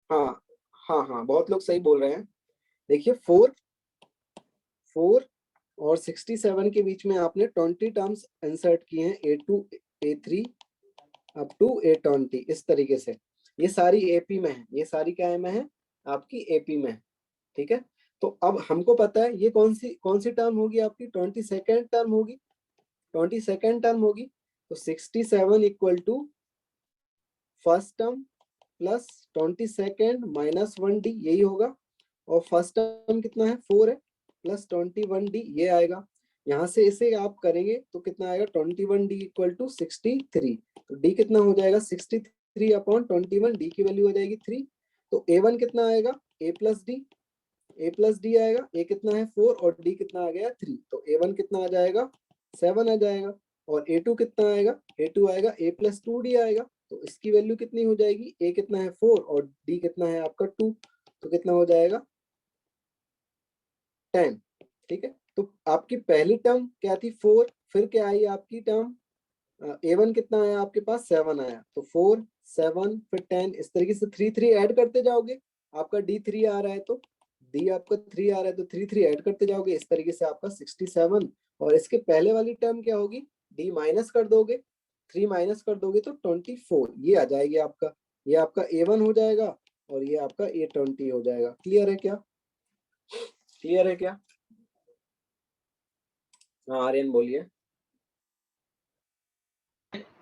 हाँ हाँ हाँ, बहुत लोग सही बोल रहे हैं। देखिए 4 और 67 के बीच में आपने 20 टर्म्स इंसर्ट किए हैं, a2 a3 up to a20, इस तरीके से। ये सारी एपी में है, ये सारी क्या में है, आपकी एपी में है। ठीक है, तो अब हमको पता है ये कौन सी टर्म होगी आपकी, 22nd टर्म होगी, 22nd टर्म होगी। तो 67 equal to first term plus 22nd minus 1d, यही होगा। और फर्स्ट टर्म कितना है, 4 है, प्लस 21d ये आएगा। यहाँ से इसे आप करेंगे तो कितना आएगा, 21d इक्वल टू 63। तो d कितना हो जाएगा, 63 अपॉन 21, d की वैल्यू हो जाएगी 3। तो a1 कितना आएगा, a प्लस डी आएगा, a कितना है 4 और d कितना आ गया 3। तो a1 कितना आ जाएगा, 7 आ जाएगा। और a2 कितना आएगा, a2 आएगा a प्लस 2d आएगा। तो इसकी वैल्यू कितनी हो जाएगी, a कितना है 4 और d कितना है आपका 2, तो कितना हो जाएगा 10। ठीक है, तो आपकी पहली टर्म क्या थी 4, फिर क्या आई आपकी टर्म a1 कितना आया आपके पास 7 आया, तो 4 7 फिर 10, इस तरीके से 3 ऐड करते जाओगे। आपका d3 आ रहा है तो d आपका 3 आ रहा है तो 3 ऐड करते जाओगे, इस तरीके से आपका 67। और इसके पहले वाली टर्म क्या होगी, d माइनस कर दोगे, 3 माइनस कर दोगे तो 24 ये आ जाएगी आपका। ये आपका a1 हो जाएगा और ये आपका a20 हो जाएगा। क्लियर है क्या? क्लियर है क्या? हाँ आर्यन बोलिए।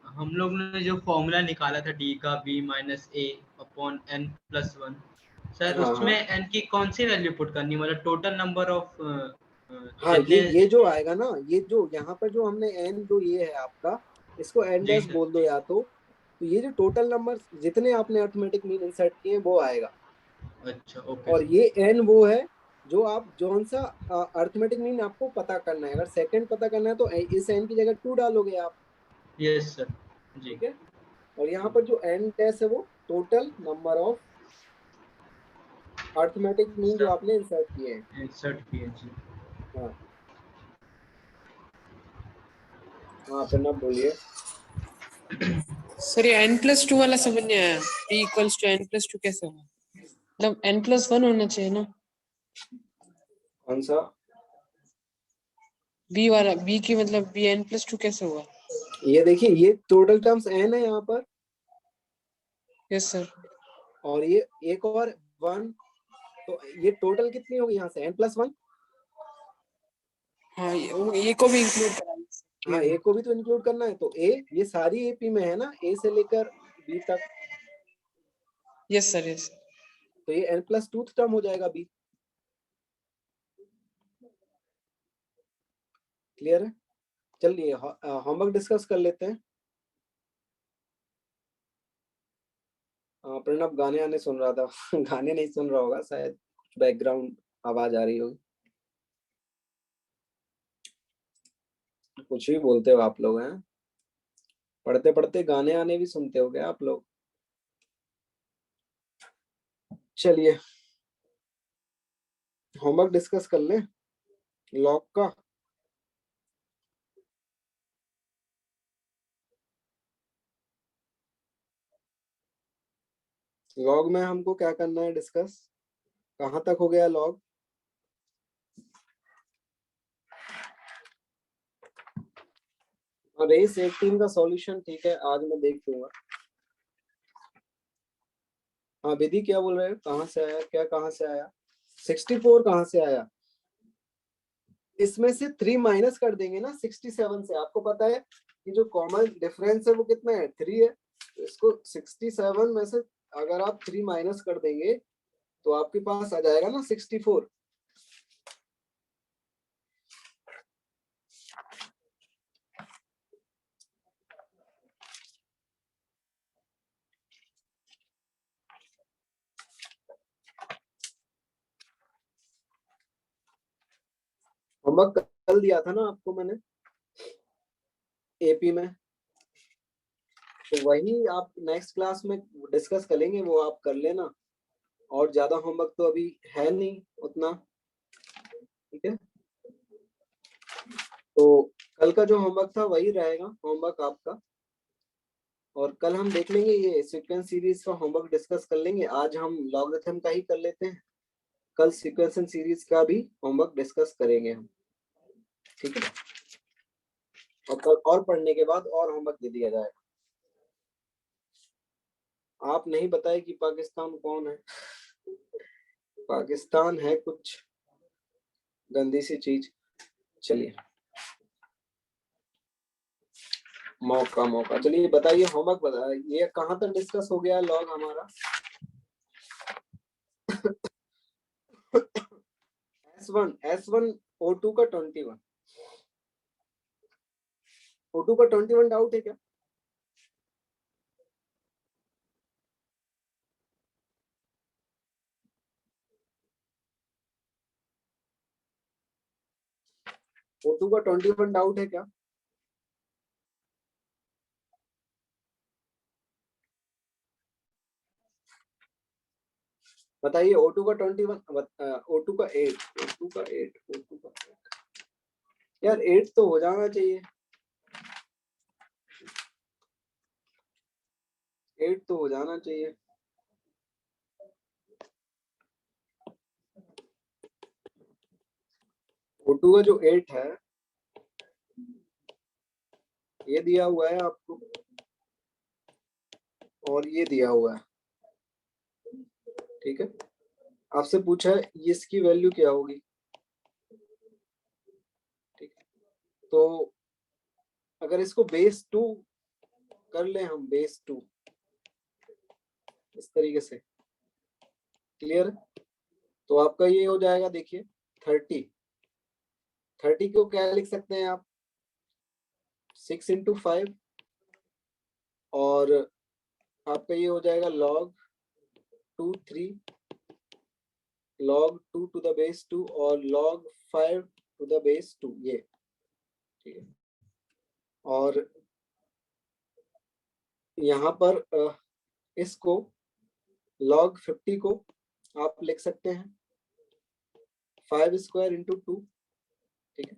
हम लोग ने जो फॉर्मूला निकाला था d का b माइनस ए अपॉन n प्लस 1, सर हाँ उसमें हाँ n की कौन सी वैल्यू पुट करनी, मतलब टोटल नंबर ऑफ हाँ, जितने। ये जो आएगा ना, ये जो यहाँ पर जो हमने n जो ये है आपका, इसको n जी डैश सर। बोल दो या तो ये जो टोटल नंबर जितने आपने अर्थमेटिक मीन इंसर्ट किए हैं वो आएगा। अच्छा ओके और ये n वो है जो आप जौन सा अर्थमेटिक मीन आपको पता करना है। अगर सेकंड पता करना है तो इस n की जगह 2 डालोगे आप, यस सर जी ठीक है। और यहाँ पर जो n डैश है वो total number of arithmetic mean जो आपने इंसर्ट किए हैं। इंसर्ट किए जी। हाँ हाँ प्रणब बोलिए। सर ये n+2 वाला समझ नहीं आया, p इक्वल्स टू n+2 कैसे होगा? मतलब n+1 होना चाहिए ना, कौन सा? b वाला, b की मतलब b n+2 कैसे हुआ? ये देखिए ये टोटल टर्म्स n है यहाँ पर, यस सर। और ये एक और 1, तो ये टोटल कितनी होगी यहाँ से n+1। हाँ ये को भी इंक्लूड कराइए। हाँ a को भी तो इंक्लूड करना है, तो a ये सारी AP में है ना, a से लेकर b तक, यस सर यस। तो ये n+2 टर्म हो जाएगा b। क्लियर है? चलिए होमवर्क डिस्कस कर लेते हैं। प्रणब गाने आने सुन रहा था गाने नहीं सुन रहा होगा शायद, बैकग्राउंड आवाज आ रही होगी। कुछ भी बोलते हो आप लोग, हैं पढ़ते पढ़ते गाने आने भी सुनते हो क्या आप लोग? चलिए होमवर्क डिस्कस कर लें लॉग का। लॉग में हमको क्या करना है डिस्कस, कहाँ तक हो गया लॉग? रेस 18 का सॉल्यूशन ठीक है, आज मैं देख लूंगा। हाँ विधि क्या बोल रहे हो, कहाँ से आया, क्या कहाँ से आया? 64 कहाँ से आया? इसमें से 3 माइनस कर देंगे ना 67 से। आपको पता है कि जो कॉमन डिफरेंस है वो कितना है, 3 है। तो इसको 67 में से अगर आप 3 माइनस कर देंगे तो आपके पास आ जाएगा ना 64। होमवर्क कल दिया था ना आपको मैंने AP में, तो वही आप नेक्स्ट क्लास में डिस्कस करेंगे, वो आप कर लेना। और ज्यादा होमवर्क तो अभी है नहीं उतना, ठीक है। तो कल का जो होमवर्क था वही रहेगा होमवर्क आपका, और कल हम देख लेंगे ये सीक्वेंस सीरीज का होमवर्क डिस्कस कर लेंगे। आज हम लॉगरिथम का ही कर लेते हैं, कल सीक्वेंस एंड सीरीज का भी होमवर्क डिस्कस करेंगे हम, ठीक है। और कल और पढ़ने के बाद और होमवर्क दे दिया जाएगा। आप नहीं बताए कि पाकिस्तान कौन है? पाकिस्तान है कुछ गंदी सी चीज। चलिए मौका चलिए बताइए, होमवर्क बताइए, ये कहाँ तक डिस्कस हो गया लॉग हमारा? S1 O2 का 21, O2 का 21 डाउट है क्या? O2 का 21 डाउट है क्या? बताइए O2 का 21, O2 का 8, O2 का 8, O2 का 8, यार 8 तो हो जाना चाहिए, 8 तो हो जाना चाहिए। O2 का जो 8 है ये दिया हुआ है आपको, और ये दिया हुआ है, ठीक है। आपसे पूछा है ये इसकी वैल्यू क्या होगी, ठीक है। तो अगर इसको बेस 2 कर ले हम, बेस 2 इस तरीके से, क्लियर। तो आपका ये हो जाएगा, देखिए 30 को क्या लिख सकते हैं आप, 6 × 5, और आपका ये हो जाएगा log 2 3 log 2 to the base 2 और log 5 to the base 2, ये ठीक है। और यहाँ पर इसको log 50 को आप लिख सकते हैं 5 स्क्वायर इंटू 2, ठीक है।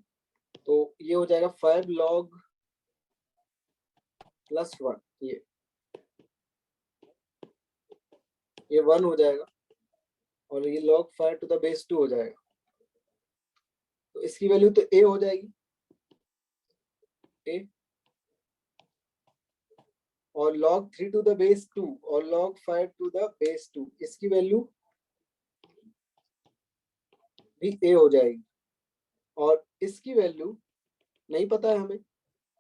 तो ये हो जाएगा 5 log प्लस 1, ये 1 हो जाएगा और ये log 5 to the base 2 हो जाएगा। तो इसकी वैल्यू तो a हो जाएगी, a, और log 3 to the base 2 और log 5 to the base 2, इसकी वैल्यू भी a हो जाएगी। और इसकी वैल्यू नहीं पता है हमें,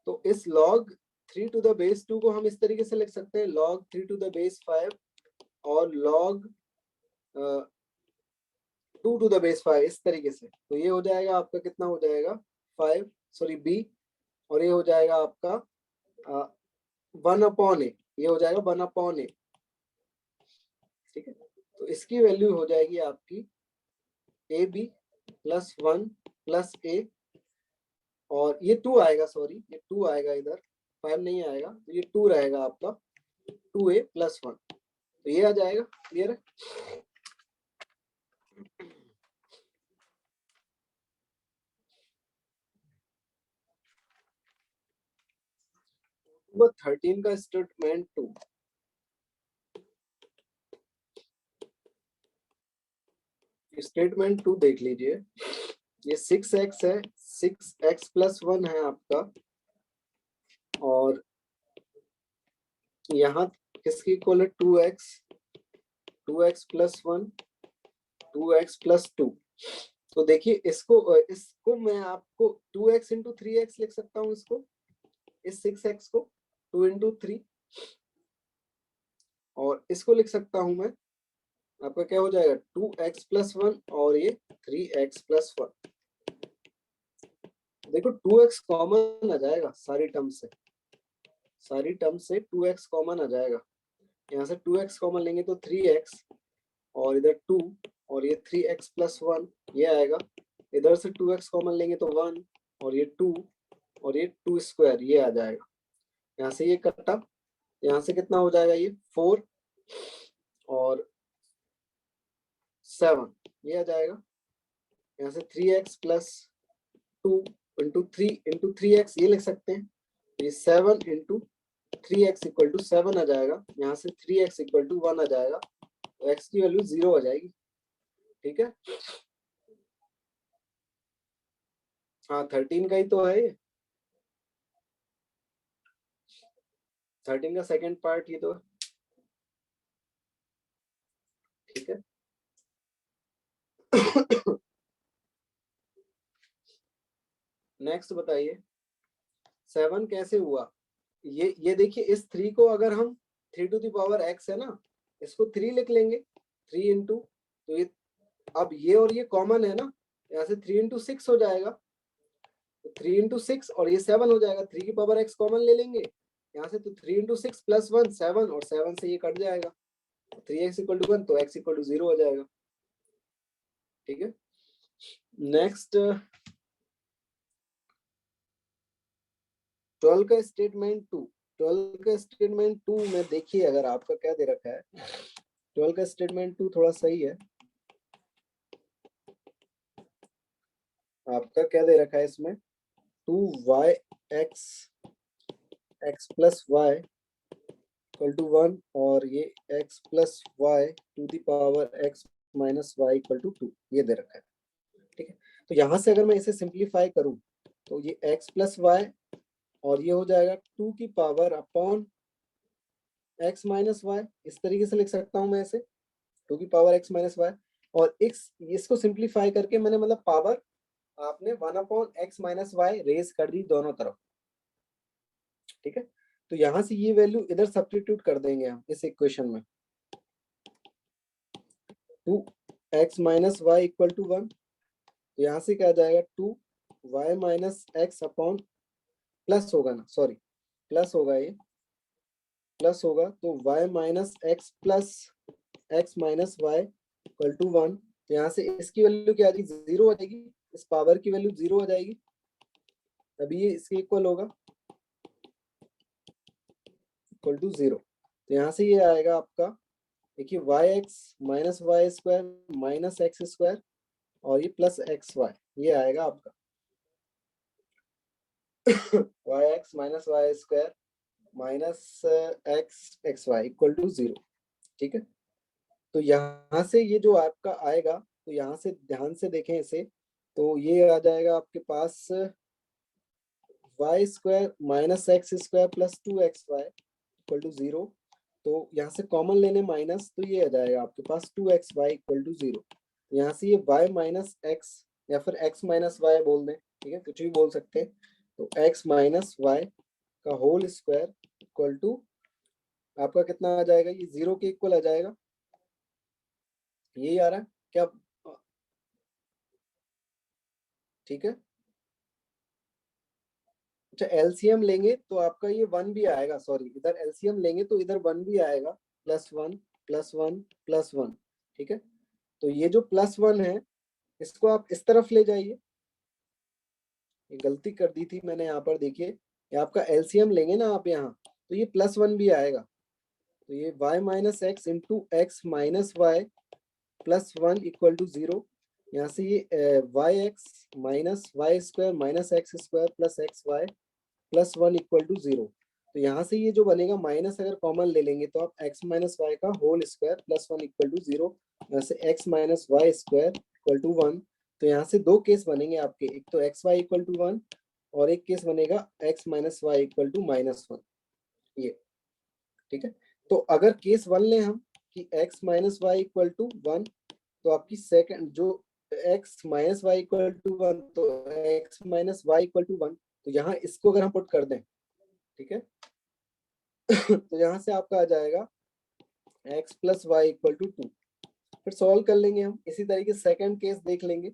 तो इस log 3 to the base 2 को हम इस तरीके से लिख सकते हैं log 3 to the base 5 और log 2 to the base 5, इस तरीके से। तो ये हो जाएगा आपका, कितना हो जाएगा 5, सॉरी b, और ये हो जाएगा आपका 1/a, ये हो जाएगा 1/a, ठीक है। तो इसकी वैल्यू हो जाएगी आपकी ab प्लस 1 प्लस a, और ये 2 आएगा, सॉरी ये 2 आएगा, इधर 5 नहीं आएगा, तो ये 2 रहेगा आपका 2a प्लस 1, तो ये आ जाएगा। क्लियर है? नंबर 13 का स्टेटमेंट 2, स्टेटमेंट 2 देख लीजिए। ये 6x है, 6x प्लस 1 है आपका, और यहाँ किसकी इक्वल है 2x, 2x plus 1, 2x plus 2। तो देखिए इसको मैं आपको 2x इंटू 3x लिख सकता हूँ, इसको, इस 6x को 2 इंटू 3, और इसको लिख सकता हूं मैं, आपका क्या हो जाएगा 2x प्लस 1 और ये 3x प्लस 1। देखो 2x कॉमन आ जाएगा सारी टर्म से, 2x कॉमन आ जाएगा। यहाँ से 2x कॉमन लेंगे तो 3x, और इधर 2, और ये 3x प्लस 1 ये आएगा। इधर से 2x कॉमन लेंगे तो 1, और ये 2, और ये 2 स्क्वायर ये आ जाएगा। यहाँ से ये कटा, यहाँ से कितना हो जाएगा, ये 4 और 7 ये आ जाएगा। यहाँ से 3x plus 2 into 3 into 3x ये लिख सकते हैं, ये 7 इंटू 3x इक्वल टू 7 आ जाएगा। यहाँ से 3x इक्वल टू 1 आ जाएगा, तो x की वैल्यू 0 आ जाएगी। ठीक है, हाँ 13 का ही तो है ये, 13 का सेकंड पार्ट ये तो है। ठीक है, नेक्स्ट बताइए 7 कैसे हुआ। ये देखिए, इस 3 को अगर हम 3 टू द पावर x है ना, इसको 3 लिख लेंगे, 3 इंटू, तो ये अब ये और ये कॉमन है ना, यहाँ से 3 इंटू 6 हो जाएगा, तो 3 इंटू 6 और ये 7 हो जाएगा। 3 की पावर x कॉमन ले लेंगे यहाँ से, तो 3 इंटू 6 प्लस 1 7, और 7 से ये कट जाएगा, 3x इक्वल टू 1, तो x इक्वल टू 0 हो जाएगा। ठीक है, नेक्स्ट 12 का स्टेटमेंट 2। 12 का स्टेटमेंट 2 में देखिए, अगर आपका क्या दे रखा है, 12 का स्टेटमेंट 2 थोड़ा सही है। आपका क्या दे रखा है इसमें, 2yx x plus Y equal to 1, और ये x plus Y to the power x minus Y equal to 2 ये दे रखा है। ठीक है, तो यहाँ से अगर मैं इसे सिंप्लीफाई करूं तो ये x प्लस वाई और ये हो जाएगा 2 की power upon x minus Y, इस तरीके से लिख सकता हूं मैं इसे, 2 की पावर x माइनस वाई, और इसको सिंप्लीफाई करके मैंने मतलब पावर आपने 1 upon x minus Y raise कर दी दोनों तरफ। ठीक है, तो यहां से ये वैल्यू इधर सब्स्टिट्यूट कर देंगे हम इस इक्वेशन में, 2x minus Y equal to 1, तो यहाँ से क्या आ जाएगा 2y minus x upon, plus होगा ना, सॉरी प्लस होगा, ये प्लस होगा, तो y minus X plus x minus Y equal to 1, तो यहाँ से इसकी वैल्यू क्या आ जाएगी, 0 आ जाएगी, इस पावर की वैल्यू 0 आ जाएगी, तभी ये इसके इक्वल होगा, इक्वल टू 0। तो यहाँ से ये आएगा आपका, देखिए yx minus Y square minus x square और ये प्लस एक्स वाई, ये आएगा आपका yx minus Y square minus X X Y equal to 0। ठीक है, तो यहाँ से ये जो आपका आएगा, तो यहाँ से ध्यान से देखें इसे, तो ये आ जाएगा आपके पास y square minus x square plus 2xy equal to 0। तो यहाँ से कॉमन लेने माइनस, तो ये आ जाएगा आपके पास 2xy इक्वल टू 0। तो यहाँ से ये y माइनस एक्स या फिर x माइनस वाई बोल दें, ठीक है, कुछ भी बोल सकते हैं। तो x माइनस वाई का होल स्क्वायर इक्वल टू आपका कितना आ जाएगा, ये 0 के इक्वल आ जाएगा, यही आ रहा है क्या? ठीक है, अच्छा एलसीएम लेंगे तो आपका ये 1 भी आएगा, सॉरी इधर एलसीएम लेंगे तो इधर 1 भी आएगा, +1 +1 +1। ठीक है, तो ये जो +1 है इसको आप इस तरफ ले जाइए, ये गलती कर दी थी मैंने यहाँ पर, देखिए ये आपका एलसीएम लेंगे ना आप यहाँ, तो ये +1 भी आएगा, तो ये y minus X into X minus Y plus 1 equal to 0। यहाँ से ये Y X minus Y square minus x square plus X Y plus 1 equal to 0। तो यहाँ से ये जो बनेगा माइनस अगर कॉमन ले लेंगे तो आप x माइनस वाई का whole square plus 1 equal to 0, यहाँ से x minus Y square equal to 1। तो यहाँ से दो केस बनेंगे आपके, एक तो एक्स वाई इक्वल टू 1 और एक केस बनेगा x minus Y equal to -1, ये। ठीक है, तो अगर केस 1 लें हम कि x minus Y equal to 1, तो आपकी सेकंड जो x minus Y equal to 1, तो x minus Y equal to 1, तो यहाँ इसको अगर हम पुट कर दें, ठीक है तो यहाँ से आपका आ जाएगा x plus Y equal to 2। फिर सॉल्व कर लेंगे हम, इसी तरीके सेकंड केस देख लेंगे।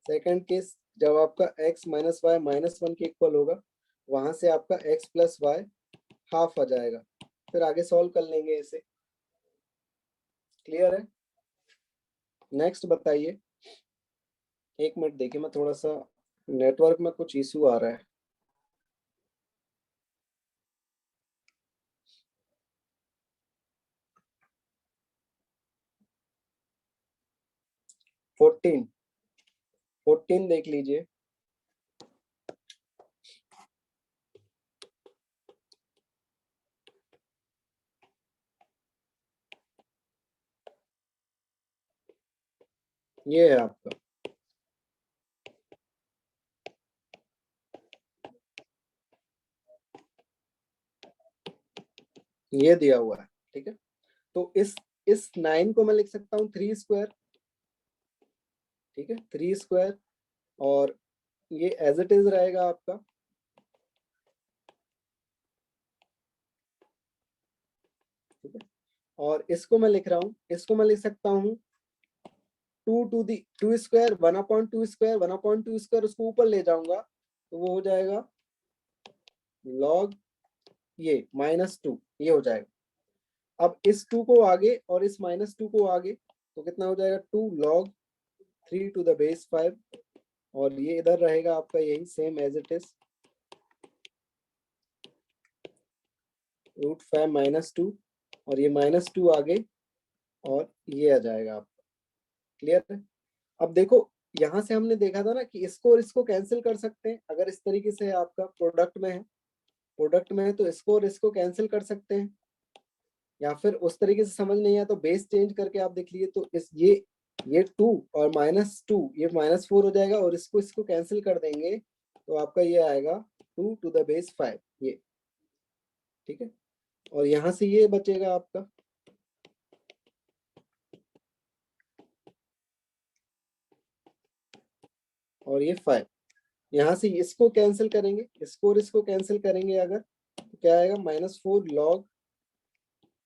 सेकंड केस जब आपका x माइनस वाई -1 के इक्वल होगा, वहां से आपका x प्लस वाई हाफ आ जाएगा, फिर आगे सॉल्व कर लेंगे इसे। क्लियर है? नेक्स्ट बताइए, एक मिनट देखिए, मैं थोड़ा सा नेटवर्क में कुछ इशू आ रहा है। फोर्टीन देख लीजिए। ये है आपका, ये दिया हुआ है। ठीक है, तो इस 9 को मैं लिख सकता हूँ 3 स्क्वायर। ठीक है, 3 स्क्वायर, और ये एज इट इज रहेगा आपका। ठीक है, और इसको मैं लिख रहा हूँ, इसको मैं लिख सकता हूँ 2 to the 2 square 1/2 square 1/2 square, उसको ऊपर ले जाऊंगा तो वो हो जाएगा लॉग ये -2, ये हो जाएगा। अब इस 2 को आगे और इस -2 को आगे, तो कितना हो जाएगा 2 log 3 टू द बेस 5, और ये इधर रहेगा आपका यही सेम एज इट इज, √5 -2, और ये -2 आगे और ये आ जाएगा आपका। क्लियर है? अब देखो यहाँ से हमने देखा था ना कि इसको और इसको कैंसिल कर सकते हैं, अगर इस तरीके से आपका प्रोडक्ट में है तो इसको और इसको कैंसिल कर सकते हैं, या फिर उस तरीके से समझ नहीं आया तो बेस चेंज करके आप देख लीजिए, तो इस ये 2 और -2 ये -4 हो जाएगा, और इसको कैंसिल कर देंगे तो आपका ये आएगा 2 टू द बेस 5, ये। ठीक है, और यहाँ से ये बचेगा आपका, और ये 5। यहाँ से इसको कैंसिल करेंगे, इसको और इसको कैंसिल करेंगे अगर, तो क्या आएगा -4 log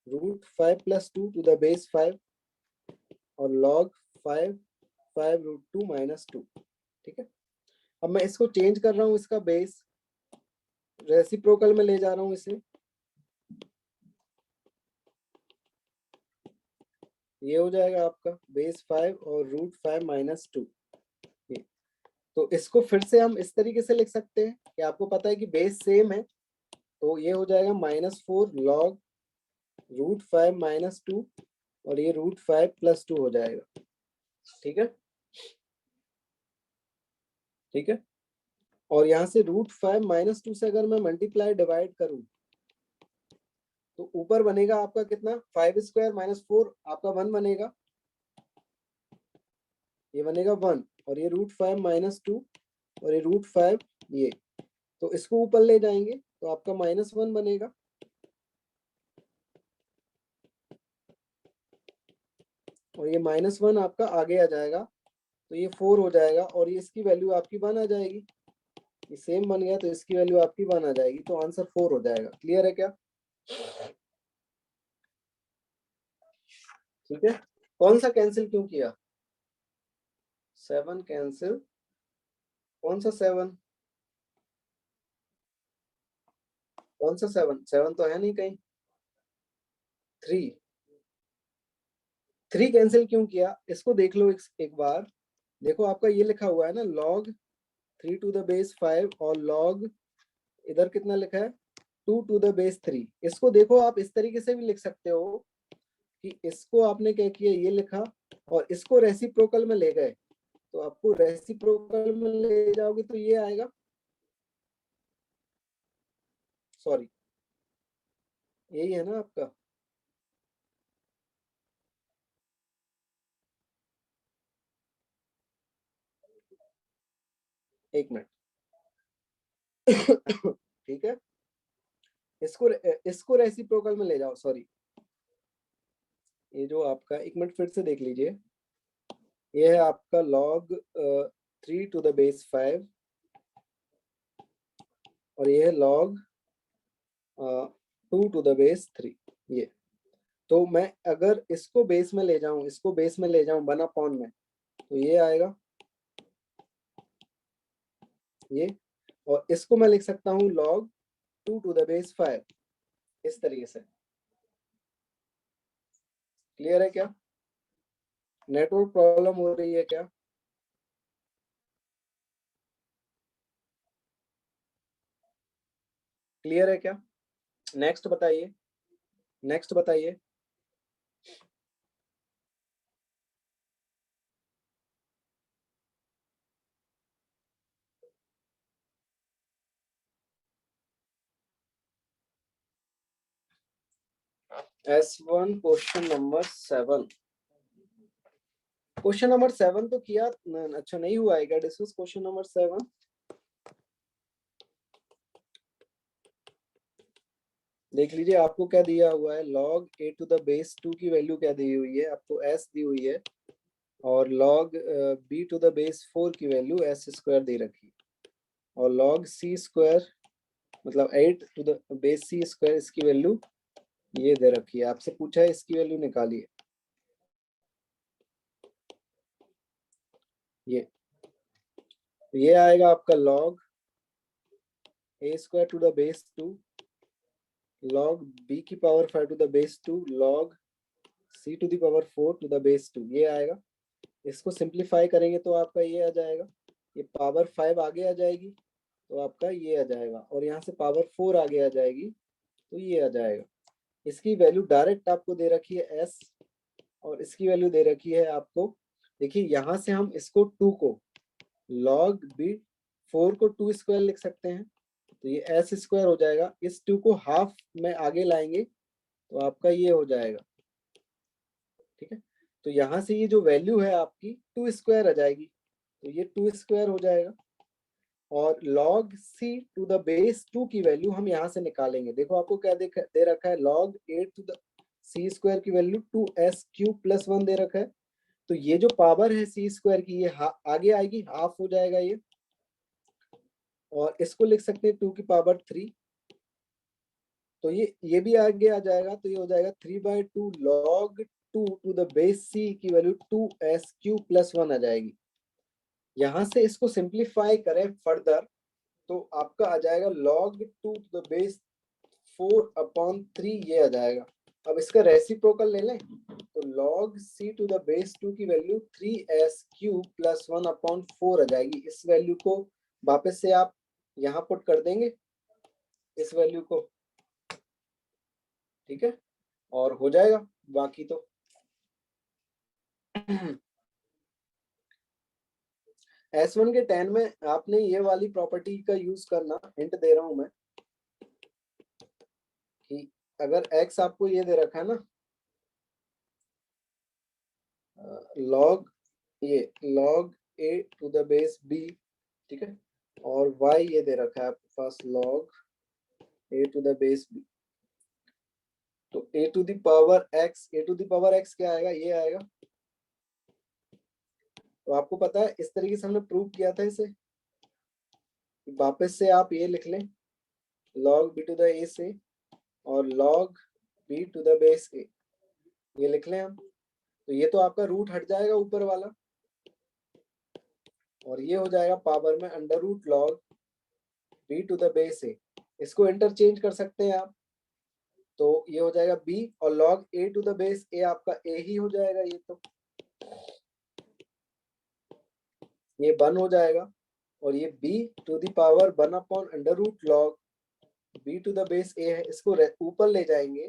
√5 + 2 टू द बेस 5, और log 5 √2 -2। ठीक है, अब मैं इसको चेंज कर रहा हूँ, इसका बेस रेसिप्रोकल में ले जा रहा हूँ इसे, ये हो जाएगा आपका बेस 5 और √5 माइनस 2। तो इसको फिर से हम इस तरीके से लिख सकते हैं कि आपको पता है कि बेस सेम है, तो ये हो जाएगा -4 log √5 माइनस 2 और ये √5 प्लस 2 हो जाएगा। ठीक है, ठीक है। और यहाँ से √5 माइनस 2 से अगर मैं मल्टीप्लाई डिवाइड करूं तो ऊपर बनेगा आपका कितना, 5² माइनस 4 आपका 1 बनेगा, ये बनेगा 1 और ये √5 माइनस 2 और ये √5 ये, तो इसको ऊपर ले जाएंगे तो आपका -1 बनेगा और ये -1 आपका आगे आ जाएगा तो ये 4 हो जाएगा और ये इसकी वैल्यू आपकी 1 आ जाएगी। ये सेम बन गया तो इसकी वैल्यू आपकी 1 आ जाएगी, तो आंसर 4 हो जाएगा। क्लियर है क्या? ठीक है। कौन सा कैंसिल क्यों किया? 7 कैंसिल, कौन सा 7? कौन सा 7 तो है नहीं कहीं। 3 कैंसिल क्यों किया इसको देख लो एक बार। देखो आपका ये लिखा हुआ है ना log 3 to the base 5 और log इधर कितना लिखा है 2 to the base 3। इसको देखो आप इस तरीके से भी लिख सकते हो कि इसको आपने क्या किया, ये लिखा और इसको रेसिप्रोकल में ले गए, तो आपको रेसिप्रोकल में ले जाओगे तो ये आएगा, सॉरी यही है ना आपका, एक मिनट ठीक है, इसको रेसिप्रोकल में ले जाओ, सॉरी ये जो आपका, एक मिनट फिर से देख लीजिए, ये है आपका log 3 to the base 5 और ये है log 2 to the base 3। ये तो मैं अगर इसको बेस में ले जाऊं, इसको बेस में ले जाऊं 1/, में तो ये आएगा ये, और इसको मैं लिख सकता हूं log 2 to the base 5 इस तरीके से। क्लियर है क्या? नेटवर्क प्रॉब्लम हो रही है क्या? क्लियर है क्या? नेक्स्ट बताइए, नेक्स्ट बताइए। S1 question number 7, question number 7 तो किया अच्छा नहीं हुआ है क्या डिस्कस क्वेश्चन नंबर 7? देख लीजिए आपको क्या दिया हुआ है, log a to the base 2 की वैल्यू क्या दी हुई है आपको, s दी हुई है, और log b to the base 4 की वैल्यू s² दे रखी है, और log c² मतलब 8 to the base c² इसकी वैल्यू ये दे रखी है। आपसे पूछा है इसकी वैल्यू निकालिए। ये आएगा आपका log a² to the base 2 log b की power 5 to the base 2 log c to the power 4 to the base 2, ये आएगा। इसको सिंप्लीफाई करेंगे तो आपका ये आ जाएगा, ये पावर 5 आगे आ जाएगी तो आपका ये आ जाएगा, और यहाँ से पावर 4 आगे आ जाएगी तो ये आ जाएगा। इसकी वैल्यू डायरेक्ट आपको दे रखी है s और इसकी वैल्यू दे रखी है आपको, देखिए यहाँ से हम इसको 2 को log b 4 को 2² लिख सकते हैं, तो ये s² हो जाएगा। इस 2 को हाफ में आगे लाएंगे तो आपका ये हो जाएगा। ठीक है, तो यहाँ से ये जो वैल्यू है आपकी 2² आ जाएगी, तो ये 2² हो जाएगा, और log c to the base 2 की वैल्यू हम यहाँ से निकालेंगे। देखो आपको क्या दे रखा है, log 8 to the c² की वैल्यू 2s³ + 1 दे रखा है, तो ये जो पावर है c² की ये आगे आएगी, हाफ हो जाएगा ये, और इसको लिख सकते हैं 2 की पावर 3, तो ये भी आगे आ जाएगा, तो ये हो जाएगा 3/2 log 2 to the base c की वैल्यू 2s³ + 1 आ जाएगी। यहाँ से इसको सिंप्लीफाई करें फर्दर तो आपका आ जाएगा log 2 to the base 4/3, ये आ जाएगा। अब इसका रेसिप्रोकल ले लें तो log c to the base 2 की वैल्यू 3s क्यूब प्लस 1/4 आ जाएगी। इस वैल्यू को वापस से आप यहाँ पुट कर देंगे, इस वैल्यू को, ठीक है, और हो जाएगा बाकी तो। S1 के 10 में आपने ये वाली प्रॉपर्टी का यूज करना, हिंट दे रहा हूं मैं कि अगर x आपको ये दे रखा है ना, log a to the base b, ठीक है, और y ये दे रखा है आपके पास log a to the base b, तो a to the power x क्या आएगा, ये आएगा। तो आपको पता है इस तरीके से हमने प्रूव किया था इसे, वापस से आप ये लिख लें log b to the a से और log b to the base a, ये लिख लें हम। तो ये तो आपका रूट हट जाएगा ऊपर वाला, और ये हो जाएगा पावर में under root log b to the base a। इसको इंटरचेंज कर सकते हैं आप, तो ये हो जाएगा b और log a to the base a आपका a ही हो जाएगा। ये तो ये 1 हो जाएगा, और ये b to the power 1 under root log b to the base a है, इसको ऊपर ले जाएंगे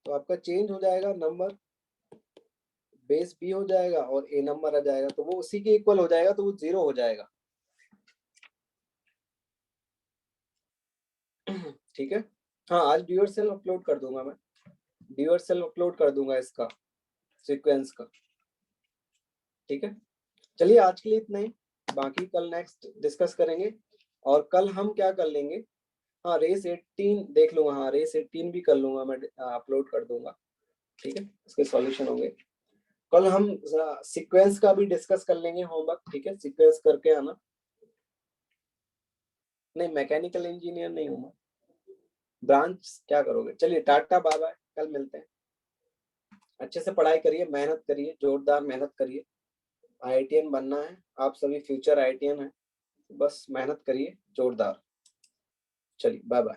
तो आपका चेंज हो जाएगा नंबर, बेस b हो जाएगा और a नंबर आ जाएगा, तो वो उसी के इक्वल हो जाएगा, तो वो 0 हो जाएगा। ठीक है, हाँ आज ड्यूअल सेल अपलोड कर दूंगा मैं, ड्यूअल सेल अपलोड कर दूंगा इसका सीक्वेंस का। ठीक है, चलिए आज के लिए इतना ही, बाकी कल नेक्स्ट डिस्कस करेंगे। और कल हम क्या कर लेंगे, हाँ रेस 18 देख लूंगा, हाँ रेस 18 भी कर लूंगा मैं, अपलोड कर दूंगा। ठीक है, इसके सॉल्यूशन होंगे। कल हम सीक्वेंस का भी डिस्कस कर लेंगे होमवर्क, ठीक है, सीक्वेंस करके आना। नहीं मैकेनिकल इंजीनियर नहीं हूँ मैं, ब्रांच क्या करोगे। चलिए टाटा बाय बाय, कल मिलते हैं। अच्छे से पढ़ाई करिए, मेहनत करिए, जोरदार मेहनत करिए, IITian बनना है, आप सभी फ्यूचर IITian हैं, बस मेहनत करिए जोरदार। चलिए बाय बाय।